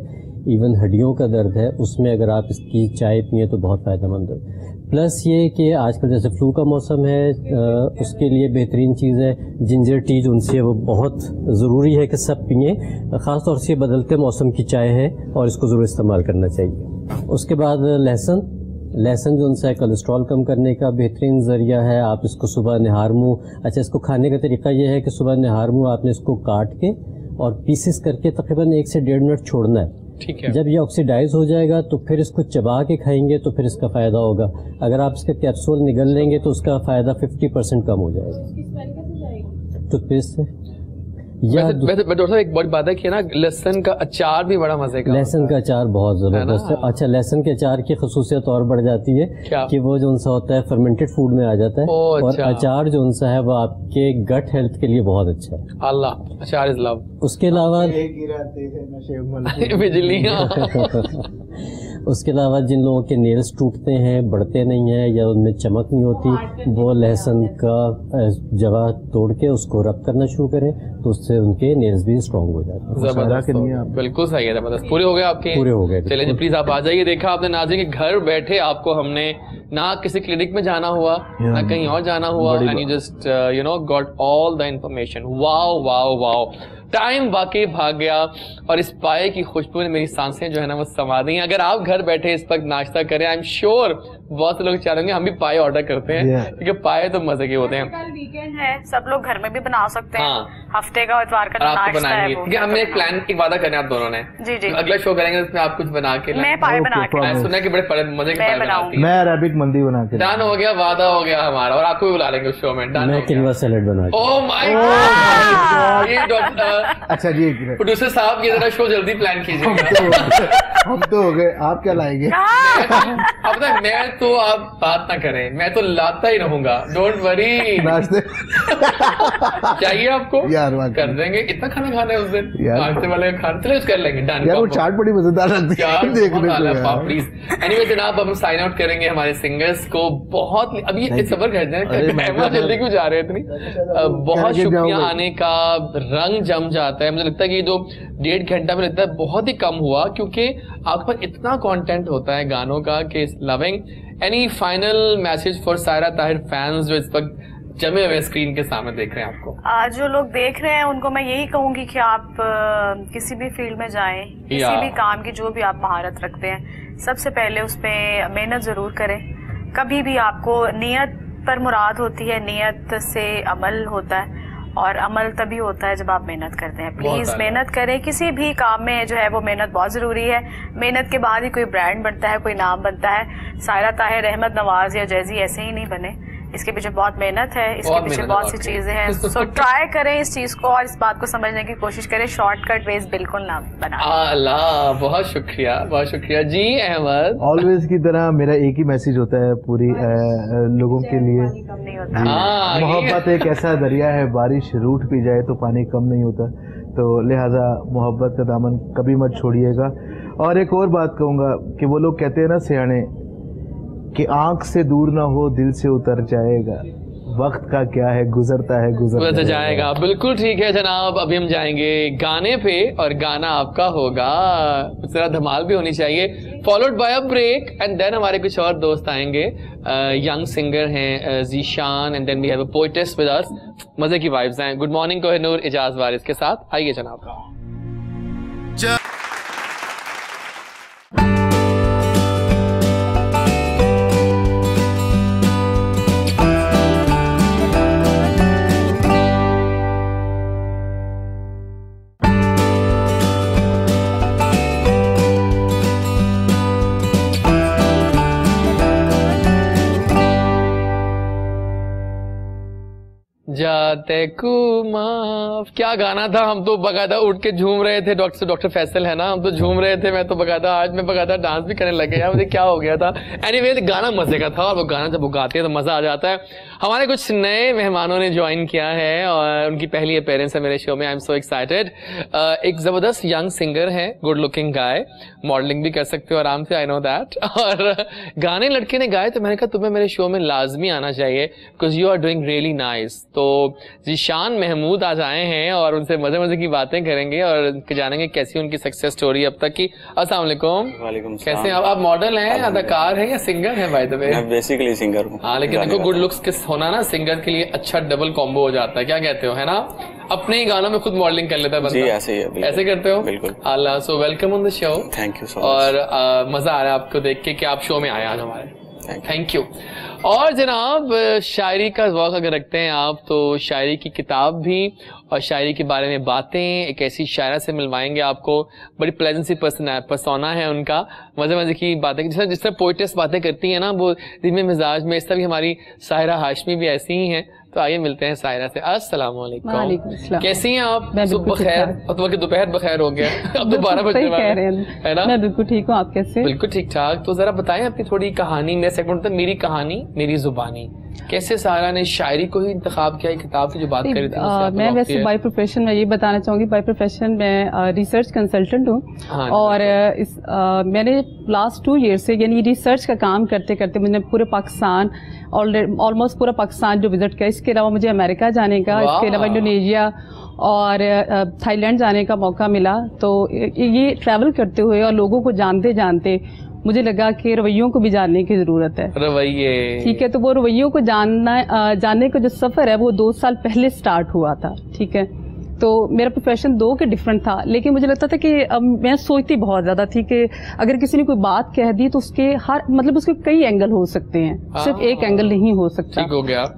इवन हड्डियों का दर्द है, उसमें अगर आप इसकी चाय पिए तो बहुत फायदेमंद है। प्लस ये कि आजकल जैसे फ्लू का मौसम है, उसके लिए बेहतरीन चीज़ है जिंजर टी जो उनसे वो बहुत ज़रूरी है कि सब पिए। ख़ास तौर से बदलते मौसम की चाय है और इसको ज़रूर इस्तेमाल करना चाहिए। उसके बाद लहसुन जो उनसे कोलेस्ट्रॉल कम करने का बेहतरीन ज़रिया है। आप इसको सुबह निहार मुँह, अच्छा इसको खाने का तरीका ये है कि सुबह निहार मुँह आपने इसको काट के और पीसेस करके तकरीबन 1 से 1.5 मिनट छोड़ना है। ठीक है। जब ये ऑक्सीडाइज हो जाएगा तो फिर इसको चबा के खाएंगे तो फिर इसका फ़ायदा होगा। अगर आप इसका कैप्सूल निगल लेंगे तो उसका फ़ायदा 50% कम हो जाएगा टूथपेस्ट से। डॉक्टर साहब एक बड़ी बात है कि ना लहसुन का अचार भी बड़ा मजे का, लहसुन का अचार बहुत जबरदस्त है। अच्छा, लहसुन के अचार की खसूसियत और बढ़ जाती है कि वो जो उनसा होता है फर्मेंटेड फूड में आ जाता है। और अचार जो उनसा है वो आपके गट हेल्थ के लिए बहुत अच्छा है। अल्लाह, अचार इज लव। उसके अलावा बिजलियां उसके अलावा जिन लोगों के नेल्स टूटते हैं, बढ़ते नहीं हैं या उनमें चमक नहीं होती, वो लहसुन का जवा तोड़ के उसको रब करना शुरू करें तो उससे उनके नेल्स भी स्ट्रॉन्ग हो जाते हैं। बिल्कुल सही है, जबरदस्त। पूरे हो गए आपके? पूरे हो गए। चलिए जी, प्लीज आप आ जाइए। देखा आपने नाज़रीन कि घर बैठे आपको हमने ना किसी क्लिनिक में जाना हुआ ना कहीं और जाना हुआ, and you just you know got all the information. Wow wow wow, time वाकई भाग गया और इस पाए की खुशबू में मेरी सांसें जो है ना वो समा दी। अगर आप घर बैठे इस वक्त नाश्ता करें, आई एम श्योर बहुत से लोग चाहेंगे हम भी पाए ऑर्डर करते हैं, क्योंकि पाए तो मजे के होते हैं। कल वीकेंड है, सब लोग घर में भी बना सकते हैं। हफ्ते का इतवार का नाश्ता है वो। हमने एक प्लान की वादा करना है आप दोनों ने। जी जी, अगला शो करेंगे उसमें आप कुछ बना के, मैं पाए बना के, सुना कि बड़े मजे के पाए बनाती हैं। मैं अरेबिक मंदी बना के। डन हो गया, वादा हो गया हमारा, और आपको भी बुला लेंगे उस शो में। डन हो गया। सैलेड बना के। ओह माय गॉड, ये डॉक्टर अच्छा जी प्रोड्यूसर साहब ये जरा शो जल्दी प्लान कीजिएगा। हम तो हो गए, आप क्या लाएंगे? अब तक मैं तो आप बात ना करें, मैं तो लाता ही रहूंगा, डोंट वरी। नाश्ते चाहिए आपको यार, कर देंगे। इतना खाना खाना है उस दिन नाश्ते वाले खाना, चले कर लेंगे। डन यार, वो चाट बड़ी मजेदार लगती है देखने को। प्लीज एनीवे जनाब, हम साइन आउट करेंगे हमारे सिंगर्स को। बहुत अभी सबर कर जाए, जल्दी क्यों जा रहे हैं इतनी? बहुत शुक्रिया आने का, रंग जम जाता है। मुझे लगता है कि जो 1.5 घंटा में लगता है बहुत ही कम हुआ, क्योंकि आपके पास इतना कंटेंट होता है गानों का कि loving. Any final message for Saira Tahir fans जो इस वक्त जमे हुए स्क्रीन के सामने देख रहे हैं आपको? जो लोग देख रहे हैं उनको मैं यही कहूंगी कि आप किसी भी फील्ड में जाएं, किसी भी काम की जो भी आप महारत रखते हैं, सबसे पहले उस पर मेहनत जरूर करें। कभी भी आपको नियत पर मुराद होती है, नियत से अमल होता है, और अमल तभी होता है जब आप मेहनत करते हैं। प्लीज मेहनत करें, किसी भी काम में जो है वो मेहनत बहुत जरूरी है। मेहनत के बाद ही कोई ब्रांड बनता है, कोई नाम बनता है। सायरा ताहिर, अहमद नवाज या जैजी ऐसे ही नहीं बने, इसके पीछे बहुत मेहनत है, इसके पीछे बहुत सी चीजें हैं। सो ट्राई करें इस चीज को और इस बात को समझने की कोशिश करें, शॉर्टकट वेज बिल्कुल ना बना। अल्लाह, बहुत शुक्रिया जी अहमद। ऑलवेज की तरह मेरा एक ही मैसेज होता है पूरी लोगों के लिए, मोहब्बत एक ऐसा दरिया है, बारिश रूठ भी जाए तो पानी कम नहीं होता, तो लिहाजा मोहब्बत का दामन कभी मत छोड़िएगा। और एक और बात कहूँगा कि वो लोग कहते हैं ना सियाने कि आंख से दूर ना हो दिल से उतर जाएगा, वक्त का क्या है, गुजरता है गुजर जाएगा। बिल्कुल ठीक है जनाब, अभी हम जाएंगे गाने पे और गाना आपका होगा, जरा धमाल भी होनी चाहिए, followed by a break, and then हमारे कुछ और दोस्त आएंगे, यंग सिंगर हैं Zeeshan, and then we have a poetess with us. मजे की वाइब्स हैं। गुड मॉर्निंग कोहिनूर इजाज वारिस के साथ, आइए जनाब। जाते कुमाफ, क्या गाना था। हम तो बकायदा उठ के झूम रहे थे, डॉक्टर फैसल है ना, हम तो झूम रहे थे। मैं तो बकायदा आज मैं बकायदा डांस भी करने लगे यार, मुझे क्या हो गया था। एनीवे गाना मजे का था, और वो गाना जब वो गाते हैं तो मजा आ जाता है। हमारे कुछ नए मेहमानों ने ज्वाइन किया है और उनकी पहली अपीयरेंस है मेरे शो में। आई एम सो एक्साइटेड। एक जबरदस्त यंग सिंगर है, गुड लुकिंग गाय, मॉडलिंग भी कर सकते हो आराम से, आई नो दैट। और गाने लड़के ने गाए तो मैंने कहा तुम्हें मेरे शो में लाजमी आना चाहिए because you are doing really nice. तो जीशान महमूद आज आए हैं और उनसे मजे मजे की बातें करेंगे और जानेंगे कैसी उनकी सक्सेस स्टोरी अब तक की। अस्सलाम वालेकुम। वालेकुम। कैसे आप मॉडल हैं, अदाकार हैं या सिंगर हैं? बाय द वे मैं बेसिकली सिंगर हूँ। हाँ, लेकिन देखो गुड लुक्स के होना ना सिंगर के लिए अच्छा डबल कॉम्बो हो जाता है, क्या कहते हो, है ना? अपने ही गानों में खुद मॉडलिंग कर लेता है बंदा। जी ऐसे ही है, ऐसे करते हो? बिल्कुल। अल्लाह, so welcome on the show. Thank you so much. और मजा आ रहा है आपको देख के कि आप शो में आए आज हमारे। Thank you. और जनाब शायरी का ज़ौक़ अगर रखते हैं आप तो शायरी की किताब भी और शायरी के बारे में बातें एक ऐसी शायरा से मिलवाएंगे आपको। बड़ी प्लेजेंट सी पर्सोना है उनका, मजे मजे की बातें जिस तरह पोइटेस बातें करती है ना वो धीमे मिजाज में, इस तरह भी हमारी साहिरा हाशमी भी ऐसी ही हैं। तो आइए मिलते हैं साहिरा से। अस्सलाम वालेकुम। कैसी हैं आप? सुबह बखैर, और दोपहर बखैर हो गया, अब तो 12 बजने वाले है ना? मैं बिल्कुल ठीक हूँ, आप कैसे? बिल्कुल ठीक ठाक। तो जरा बताएं अपनी थोड़ी कहानी। मेरा सेगमेंट होता है मेरी कहानी मेरी जुबानी। कैसे सारा ने शायरी को ही इंतखाब किया, किताब की जो बात करी थी? मैं वैसे बाय प्रोफेशन में ये बताना चाहूंगी, बाय प्रोफेशन मैं रिसर्च कंसल्टेंट हूँ। और मैंने लास्ट 2 ईयर से यानी रिसर्च का काम करते करते मैंने पूरे पाकिस्तान ऑलमोस्ट पूरा पाकिस्तान जो विजिट किया। इसके अलावा मुझे अमेरिका जाने का, इसके अलावा इंडोनेशिया और थाईलैंड जाने का मौका मिला। तो ये ट्रैवल करते हुए और लोगों को जानते जानते मुझे लगा कि रवैयों को भी जानने की जरूरत है। रवैये, ठीक है। तो वो रवैयों को जानने का जो सफर है वो 2 साल पहले स्टार्ट हुआ था, ठीक है। तो मेरा प्रोफेशन 2 के डिफरेंट था, लेकिन मुझे लगता था कि मैं सोचती बहुत ज्यादा थी कि अगर किसी ने कोई बात कह दी तो उसके उसके कई एंगल हो सकते हैं, सिर्फ एक एंगल नहीं हो सकता। ठीक हो गया।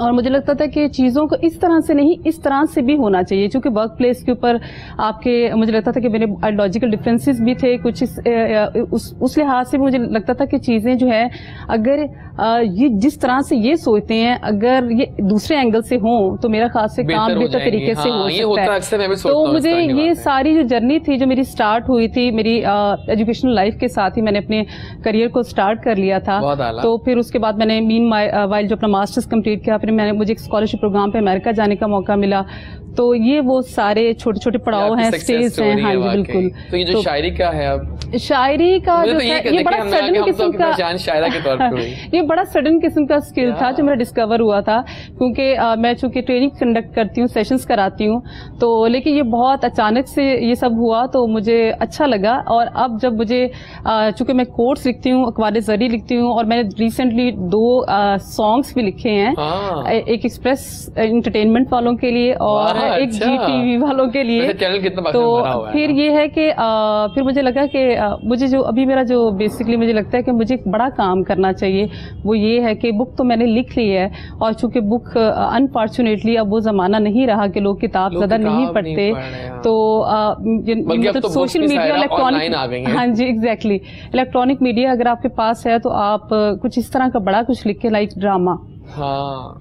और मुझे लगता था कि चीज़ों को इस तरह से नहीं, इस तरह से भी होना चाहिए, क्योंकि वर्क प्लेस के ऊपर आपके मुझे लगता था कि मेरे आइडियोलॉजिकल डिफरेंसेस भी थे कुछ उस लिहाज से मुझे लगता था कि चीज़ें जो है अगर ये जिस तरह से ये सोचते हैं अगर ये दूसरे एंगल से हों तो मेरा खास से काम बेहतर तरीके से हो सकता है। तो मुझे ये सारी जो जर्नी थी जो मेरी स्टार्ट हुई थी मेरी एजुकेशनल लाइफ के साथ ही मैंने अपने करियर को स्टार्ट कर लिया था। तो फिर उसके बाद मैंने मीन वाइल जो अपना मास्टर्स कंप्लीट किया, फिर मुझे एक स्कॉलरशिप प्रोग्राम पे अमेरिका जाने का मौका मिला। तो ये वो सारे छोटे छोटे पड़ाव हैं, स्टेज हैं। हाँ जी बिल्कुल। तो ये जो शायरी का है, अब शायरी का जो है ये बड़ा सडन किस्म का शायरा के तौर पे ये बड़ा सडन किस्म का स्किल था जो मेरा डिस्कवर हुआ था, क्योंकि मैं चूंकि ट्रेनिंग कंडक्ट करती हूँ, सेशंस कराती हूँ, तो लेकिन ये बहुत अचानक से ये सब हुआ तो मुझे अच्छा लगा। और अब जब मुझे चूंकि मैं कोट्स लिखती हूँ, अखबार ज़री लिखती हूँ, और मैंने रिसेंटली 2 सॉन्ग्स भी लिखे हैं, एक एक्सप्रेस एंटरटेनमेंट वालों के लिए और एक GTV वालों के लिए। तो फिर ये है कि फिर मुझे लगा कि मुझे जो अभी मेरा जो बेसिकली मुझे लगता है कि मुझे एक बड़ा काम करना चाहिए, वो ये है कि बुक तो मैंने लिख ली है, और चूंकि बुक अनफॉर्चुनेटली अब वो जमाना नहीं रहा कि लोग किताब ज्यादा नहीं पढ़ते, तो मतलब सोशल मीडिया, इलेक्ट्रॉनिक, हाँ जी एग्जैक्टली, इलेक्ट्रॉनिक मीडिया अगर आपके पास है तो आप कुछ इस तरह का बड़ा कुछ लिख के, लाइक ड्रामा,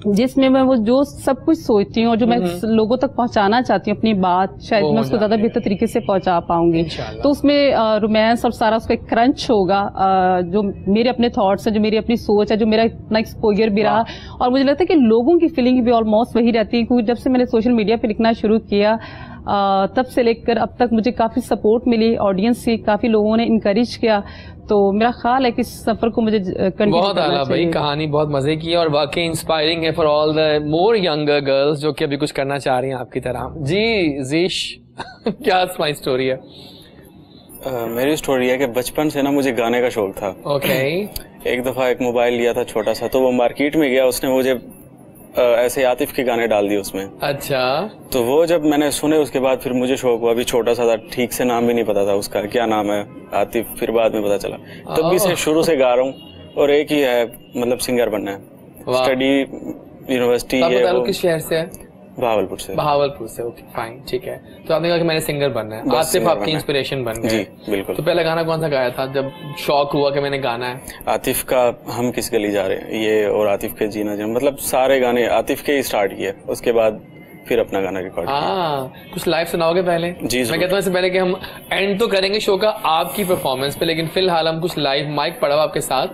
जिसमें मैं वो जो सब कुछ सोचती हूँ और जो मैं लोगों तक पहुंचाना चाहती हूँ अपनी बात, शायद मैं उसको ज्यादा बेहतर तरीके से पहुंचा पाऊंगी। तो उसमें रोमांस और सारा उसका एक क्रंच होगा, जो मेरे अपने थॉट्स है, जो मेरी अपनी सोच है, जो मेरा इतना एक्सपोजर भी रहा, और मुझे लगता है कि लोगों की फीलिंग भी ऑलमोस्ट वही रहती है, क्योंकि जब से मैंने सोशल मीडिया पे लिखना शुरू किया तब से लेकर अब तक मुझे काफी सपोर्ट मिली ऑडियंस से, काफी लोगों ने इनकरेज किया। तो मेरा ख्याल है कि इस सफर को मुझे बहुत आला भाई, कहानी बहुत मजे की है और वाकई इंस्पायरिंग है for all the more younger girls जो कि अभी कुछ करना चाह रही हैं आपकी तरह। जी जीश क्या माय स्टोरी है? मेरी स्टोरी है कि बचपन से ना मुझे गाने का शौक था। ओके। एक दफा एक मोबाइल लिया था छोटा सा, तो वो मार्केट में गया, उसने मुझे ऐसे आतिफ के गाने डाल दिए उसमें। अच्छा। तो वो जब मैंने सुने उसके बाद फिर मुझे शौक हुआ, अभी छोटा सा था, ठीक से नाम भी नहीं पता था उसका क्या नाम है, आतिफ, फिर बाद में पता चला। तब भी से शुरू से गा रहा हूँ और एक ही है, मतलब सिंगर बनना है। स्टडी यूनिवर्सिटी ये किस शहर से है? बहावलपुर से। बहावलपुर से, ओके फाइन, ठीक है। तो आपने कहा कि मैंने सिंगर बनना है, आतिफ आपकी इंस्पिरेशन बन गए? जी बिल्कुल। तो पहला गाना कौन सा गाया था जब शौक हुआ कि मैंने गाना है? आतिफ का हम किस गली जा रहे हैं ये, और आतिफ के जीना जम, मतलब सारे गाने आतिफ के ही स्टार्ट किए, उसके बाद फिर अपना गाना रिकॉर्ड किया। कुछ लाइव सुनाओगे पहले? जी मैं कहता हूँ इससे पहले कि हम एंड तो करेंगे शो का आपकी परफॉर्मेंस पे, लेकिन फिलहाल हम कुछ लाइव माइक पड़ा हुआ आपके साथ,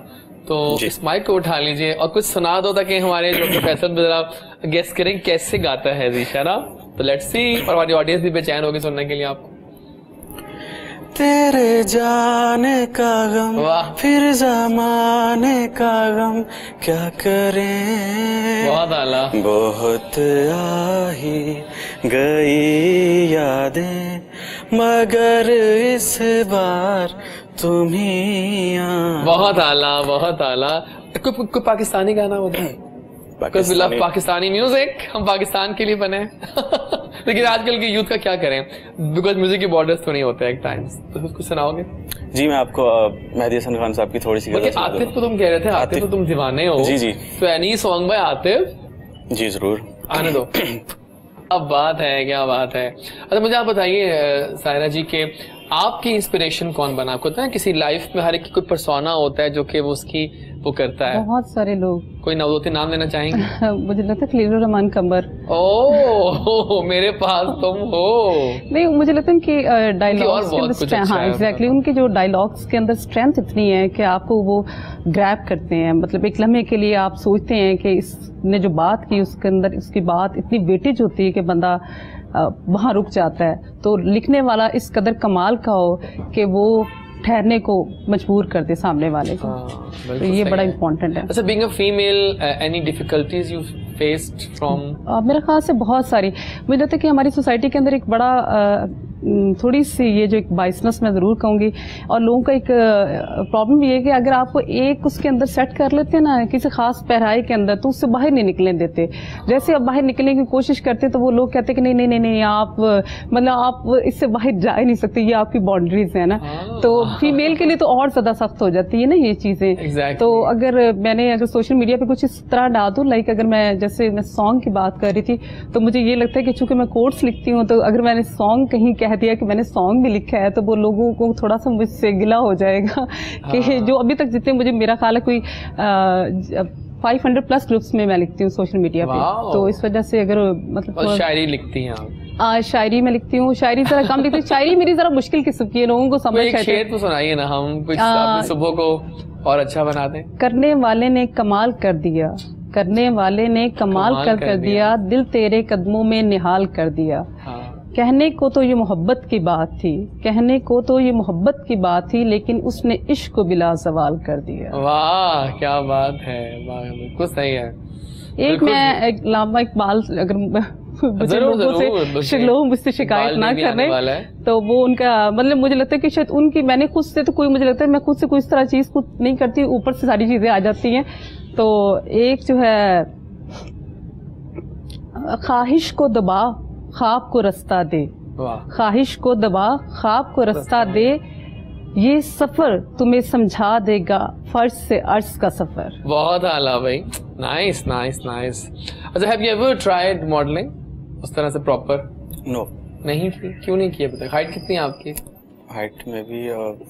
तो इस माइक को उठा लीजिए और कुछ सुना दो ताकि हमारे जो प्रोफेसर जरा गेस करें कैसे गाता है जीशा ना। तो लेट्स सी, और हमारी ऑडियंस भी बेचैन होगी सुनने के लिए आपको। तेरे जाने का गम, फिर जमाने का गम, क्या करें। बहुत आला। बहुत आई गई यादें, मगर इस बार तुम ही बहुत आला, बहुत आला। कोई पाकिस्तानी गाना होता है? पाकिस्तानी म्यूजिक, हम पाकिस्तान के लिए बने लेकिन आजकल के यूथ का क्या करें, बिकॉज म्यूजिक के बॉर्डर्स तो नहीं होते एक टाइम्स। तो कुछ सुनाओगे? जी मैं आपको मेहदी हसन खान साहब की थोड़ी सी आतिफ को तुम कह रहे थे, आतिफ तो तुम दीवाने हो। जी जी। तो एनी सॉन्ग बाय आतिफ? जी जरूर, आने दो। अब बात है, क्या बात है। अच्छा मुझे आप बताइए सायरा जी के आपकी इंस्पिरेशन कौन बना? आपको पता है किसी लाइफ में हर एक कोई पर्सोना होता है जो कि वो उसकी वो करता है। बहुत सारे लोग। कोई दो तीन नाम लेना चाहेंगे? मुझे लगता है खलीलुर रहमान कमर। ओह मेरे पास तुम हो। नहीं, मुझे लगता है कि डायलॉग्स के अंदर, हाँ एग्जैक्टली, उनके जो डायलॉग्स के अंदर स्ट्रेंथ इतनी है कि आपको वो ग्रैब करते हैं। मतलब एक लम्हे के लिए आप सोचते हैं कि इसने जो बात की उसके अंदर उसकी बात इतनी वेटेज होती है कि बंदा वहाँ रुक जाता है। तो लिखने वाला इस कदर कमाल का हो कि वो ठहरने को मजबूर कर दे सामने वाले को। तो ये बड़ा इम्पोर्टेंट है। अच्छा, being a female, any difficulties you faced from? मेरे ख्याल से बहुत सारी। मुझे लगता है कि हमारी सोसाइटी के अंदर एक बड़ा थोड़ी सी ये जो एक बाइसनेस मैं ज़रूर कहूँगी, और लोगों का एक प्रॉब्लम ये है कि अगर आपको एक उसके अंदर सेट कर लेते हैं ना किसी खास पहराई के अंदर, तो उससे बाहर नहीं निकलने देते। जैसे आप बाहर निकलने की कोशिश करते तो वो लोग कहते हैं कि नहीं नहीं नहीं नहीं, आप मतलब आप इससे बाहर जा ही नहीं सकते, ये आपकी बाउंड्रीज है ना। तो फीमेल के लिए तो और ज़्यादा सख्त हो जाती है ना ये चीज़ें। तो अगर सोशल मीडिया पे कुछ इस तरह डाल दूँ, लाइक अगर मैं जैसे मैं सॉन्ग की बात कर रही थी, तो मुझे ये लगता है कि चूंकि मैं कोट्स लिखती हूँ, तो अगर मैंने सॉन्ग कहीं कह दिया कि मैंने सॉन्ग भी लिखा है, तो वो लोगों को थोड़ा सा मुझसे गिला हो जाएगा कि जो अभी तक जितने मुझे, मेरा ख्याल है कोई 500+ ग्रुप्स में मैं लिखती हूँ सोशल मीडिया पे। तो इस वजह से अगर मतलब शायरी लिखती हैं आप? शायरी में लिखती हूँ, शायरी जरा कम लिखती हूँ। शायरी मेरी जरा मुश्किल किस्म की है, लोगों को समझ। एक शेर तो सुनाइए ना, हम कुछ सुबह को और अच्छा बना दें। करने वाले ने कमाल कर दिया, करने वाले ने कमाल कर दिया, दिल तेरे कदमों में निहाल कर दिया। कहने को तो ये मोहब्बत की बात थी, कहने को तो ये मोहब्बत की बात थी, लेकिन उसने इश्क को बिला सवाल कर दिया। वाह क्या बात है, बिल्कुल सही है। एक मैं अल्लामा इकबाल, अगर लोग मुझसे शिकायत ना करें तो वो उनका मतलब, मुझे लगता है कि शायद उनकी, मैंने खुद से तो कोई, मुझे लगता है मैं खुद से कोई इस तरह चीज खुद नहीं करती, ऊपर से सारी चीजें आ जाती हैं। तो एक जो है, ख्वाहिश को दबा ख्वाब को रास्ता दे, ख्वाहिश को दबा ख्वाब को रास्ता दे, ये सफर तुम्हें समझा देगा फर्ज से अर्ज का सफर। बहुत आला भाई, नाइस नाइस नाइस। अच्छा, have you ever tried modelling उस तरह से प्रॉपर? नो, नहीं की। क्यों नहीं किया? पता हाइट कितनी है आपकी? हाइट में भी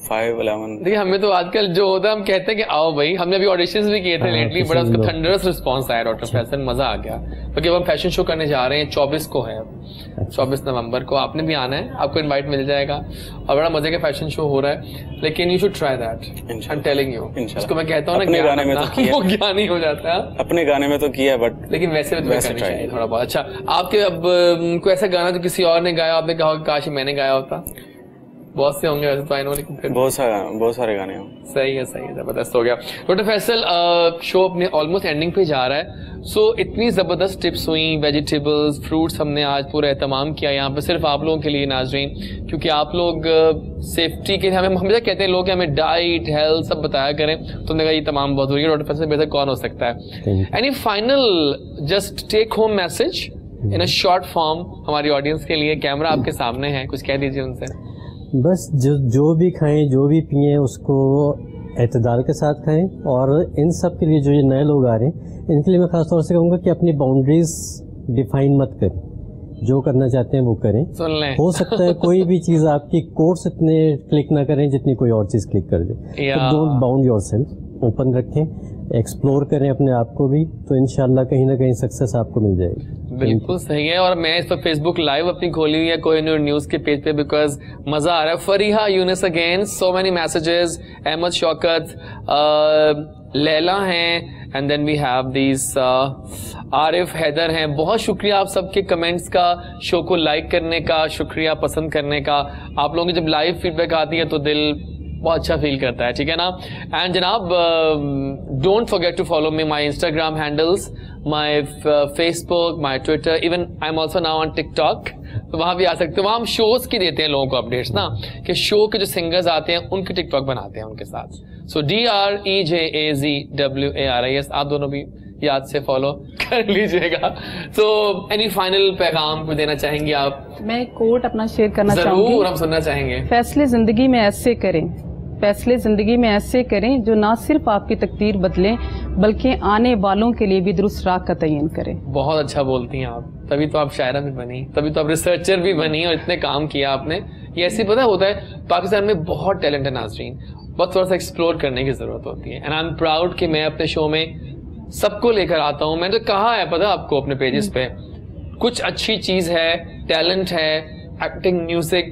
5'11". देखिए हमें तो आजकल जो होता है, हम कहते हैं कि आओ भाई, हमने अभी ऑडिशंस भी किए थे लेटली, बड़ा उसका थंडरस रिस्पांस आया डॉक्टर फैसल, मजा आ गया। क्योंकि अब हम फैशन शो करने जा रहे हैं 24 को है, 24 नवंबर को। आपने भी आना है, आपको इनवाइट मिल जाएगा, और बड़ा मजे का फैशन शो हो रहा है। लेकिन you should try that, I am telling you. इसको मैं कहता हूँ ना, गाने में तो वो ज्ञान ही हो जाता है। अपने गाने में तो किया, बट लेकिन वैसे चाहिए थोड़ा बहुत। अच्छा, आपके अब कोई ऐसा गाना जो किसी और ने गाया, आपने कहा काश मैंने गाया होता? बहुत से होंगे वैसे तो, आई नो, लेकिन फिर बहुत सारे गाने हैं। सही है, जबरदस्त हो गया। डॉक्टर फैसल, शो अपने ऑलमोस्ट एंडिंग पे जा रहा है। सो इतनी जबरदस्त टिप्स हुई, वेजिटेबल्स, फ्रूट्स हमने आज पूरा एहतमाम किया यहाँ पे, सिर्फ आप लोगों के लिए नाज़रीन, क्योंकि आप लोग सेफ्टी के हमें हमेशा कहते हैं लोग कि हमें डाइट, हेल्थ सब बताया करें, तो तुमने कहा ये तमाम बहुत जरूरी है। डॉक्टर फैसल बेहतर कौन हो सकता है? Any final just take home message in a short form हमारी ऑडियंस के लिए? कैमरा आपके सामने है, कुछ कह दीजिए उनसे। बस जो भी खाएं, जो भी पिएं, उसको एतदाल के साथ खाएं। और इन सब के लिए जो ये नए लोग आ रहे हैं, इनके लिए मैं खास तौर से कहूँगा कि अपनी बाउंड्रीज डिफाइन मत करें, जो करना चाहते हैं वो करें। सुन लें। हो सकता है कोई भी चीज़ आपकी कोर्स इतने क्लिक ना करें जितनी कोई और चीज़ क्लिक कर दे। तो डोंट बाउंड योरसेल्फ, ओपन रखें, एक्सप्लोर करें अपने आप को भी, तो इंशाल्लाह कहीं ना कहीं सक्सेस आपको मिल जाएगी। बिल्कुल सही है। और मैं इस पर फेसबुक लाइव अपनी खोली हुई है कोहिनूर न्यूज के पेज पे, बिकॉज मजा आ रहा है। Fariha Younis again, so many messages, Ahmed Shaukat, Laila हैं, and then we have these Arif, Haider हैं। बहुत शुक्रिया आप सबके कमेंट्स का, शो को लाइक करने का, शुक्रिया पसंद करने का। आप लोगों की जब लाइव फीडबैक आती है तो दिल बहुत अच्छा फील करता है, ठीक है ना। एंड जनाब, don't forget to follow me my Instagram handles, my Facebook, my Twitter, even I am also now on TikTok. तो वहां भी आ सकते हो। वहां हम शोज की देते हैं लोगों को अपडेट्स ना, कि शो के जो सिंगर्स आते हैं उनके टिकटॉक बनाते हैं उनके साथ। सो DREJAZWARIS, आप दोनों भी याद से फॉलो कर लीजिएगा। तो एनी फाइनल पैगाम को देना चाहेंगे आप? मैं कोट अपना शेयर करना चाहूंगी। जरूर, हम सुनना चाहेंगे। फैसले जिंदगी में ऐसे करें, फैसले जिंदगी में ऐसे करें जो ना सिर्फ आपकी तकदीर बदलें बल्कि आने वालों के लिए भी दुरुस्त राह का तयन करें। बहुत अच्छा बोलती हैं आप, तभी तो आप शायरा भी बनी, तभी तो आप रिसर्चर भी बनी और इतने काम किया आपने। ये ऐसे पता होता है, पाकिस्तान में बहुत टैलेंट है नाज़रीन, बस थोड़ा सा एक्सप्लोर करने की जरूरत होती है। एंड आई एम प्राउड कि मैं अपने शो में सबको लेकर आता हूँ। मैंने तो कहा है पता आपको अपने पेजेस पे, कुछ अच्छी चीज है, टैलेंट है, acting, music,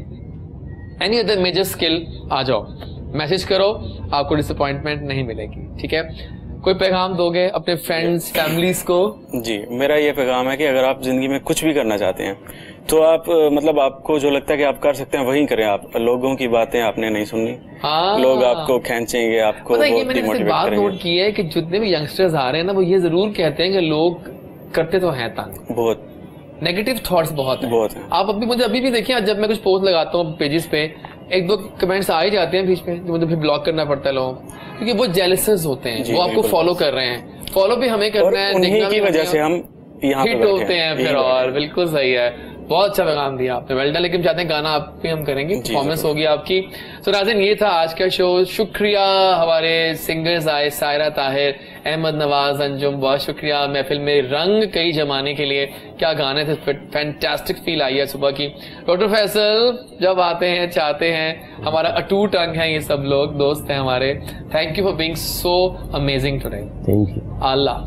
any other major skill, आ जाओ, मैसेज करो, आपको डिसअपॉइंटमेंट नहीं मिलेगी, ठीक है। कोई पैगाम दोगे अपने फ्रेंड्स, फैमिलीज को? जी, मेरा ये पैगाम है कि अगर आप जिंदगी में कुछ भी करना चाहते हैं तो आप मतलब आपको जो लगता है कि आप कर सकते हैं वही करें। आप लोगों की बातें आपने नहीं सुननी, लोग आपको खींचेंगे, आपको मैंने बात नोट की है कि जितने भी यंगस्टर्स आ रहे हैं ना, वो ये जरूर कहते हैं कि लोग करते तो हैं तंग, बहुत नेगेटिव थॉट्स बहुत हैं। आप मुझे अभी भी देखिए, जब मैं कुछ पोस्ट लगाता हूँ पेजेस पे, एक दो कमेंट्स आ ही जाते हैं बीच में, जो मुझे फिर ब्लॉक करना पड़ता है लोगों, क्योंकि वो जेलसेस होते हैं, वो आपको फॉलो कर रहे हैं। फॉलो भी हमें करना है, उन्हीं की वजह से हम यहाँ हिट होते हैं फिर। और बिल्कुल सही है, बहुत अच्छा पैगाम दिया आपने, वेल डन। लेकिन चाहते हैं गाना आप भी हम करेंगे, परफॉर्मेंस होगी आपकी। तो नाज़रीन, ये था आज का शो। शुक्रिया हमारे सिंगर्स आए, सायरा ताहिर, अहमद नवाज, अंजुम, बहुत शुक्रिया महफिल में रंग कई जमाने के लिए। क्या गाने थे, फैंटास्टिक फील आई है सुबह की। डॉक्टर फैसल जब आते हैं, चाहते हैं, हमारा अटूट अंग है, ये सब लोग दोस्त हैं हमारे। Thank you for being so amazing today. Thank you अल्लाह।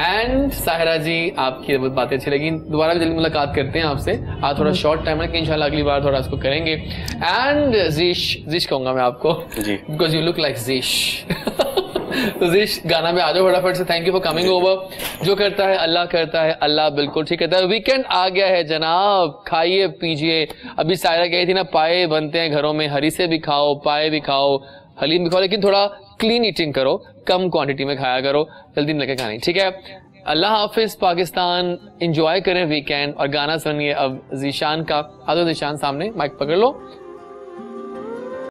एंड साहिरा जी, आपकी बातें अच्छी लगी, दोबारा भी जल्दी मुलाकात करते हैं आपसे। आज थोड़ा शॉर्ट टाइम है कि इंशाल्लाह अगली बार थोड़ा इसको करेंगे। एंड जीश कहूंगा मैं आपको, बिकॉज यू लुक लाइक जीश। तो जीश, गाना में आ जाओ फटाफट से। Thank you for coming over. जो करता है अल्लाह करता है, अल्लाह बिल्कुल ठीक कहता है। वीकेंड आ गया है जनाब, खाइए पीजिए। अभी सायरा गई थी ना, पाए बनते हैं घरों में, हरी से भी खाओ, पाए भी खाओ, हलीम भी खाओ, लेकिन थोड़ा क्लीन ईटिंग करो, कम क्वांटिटी में खाया करो, जल्दी में लेके खानी, ठीक है। अल्लाह हाफिज पाकिस्तान। एंजॉय करें वीकेंड और गाना सुनिए अब जीशान का। आ जाओ जीशान, सामने माइक पकड़ लो।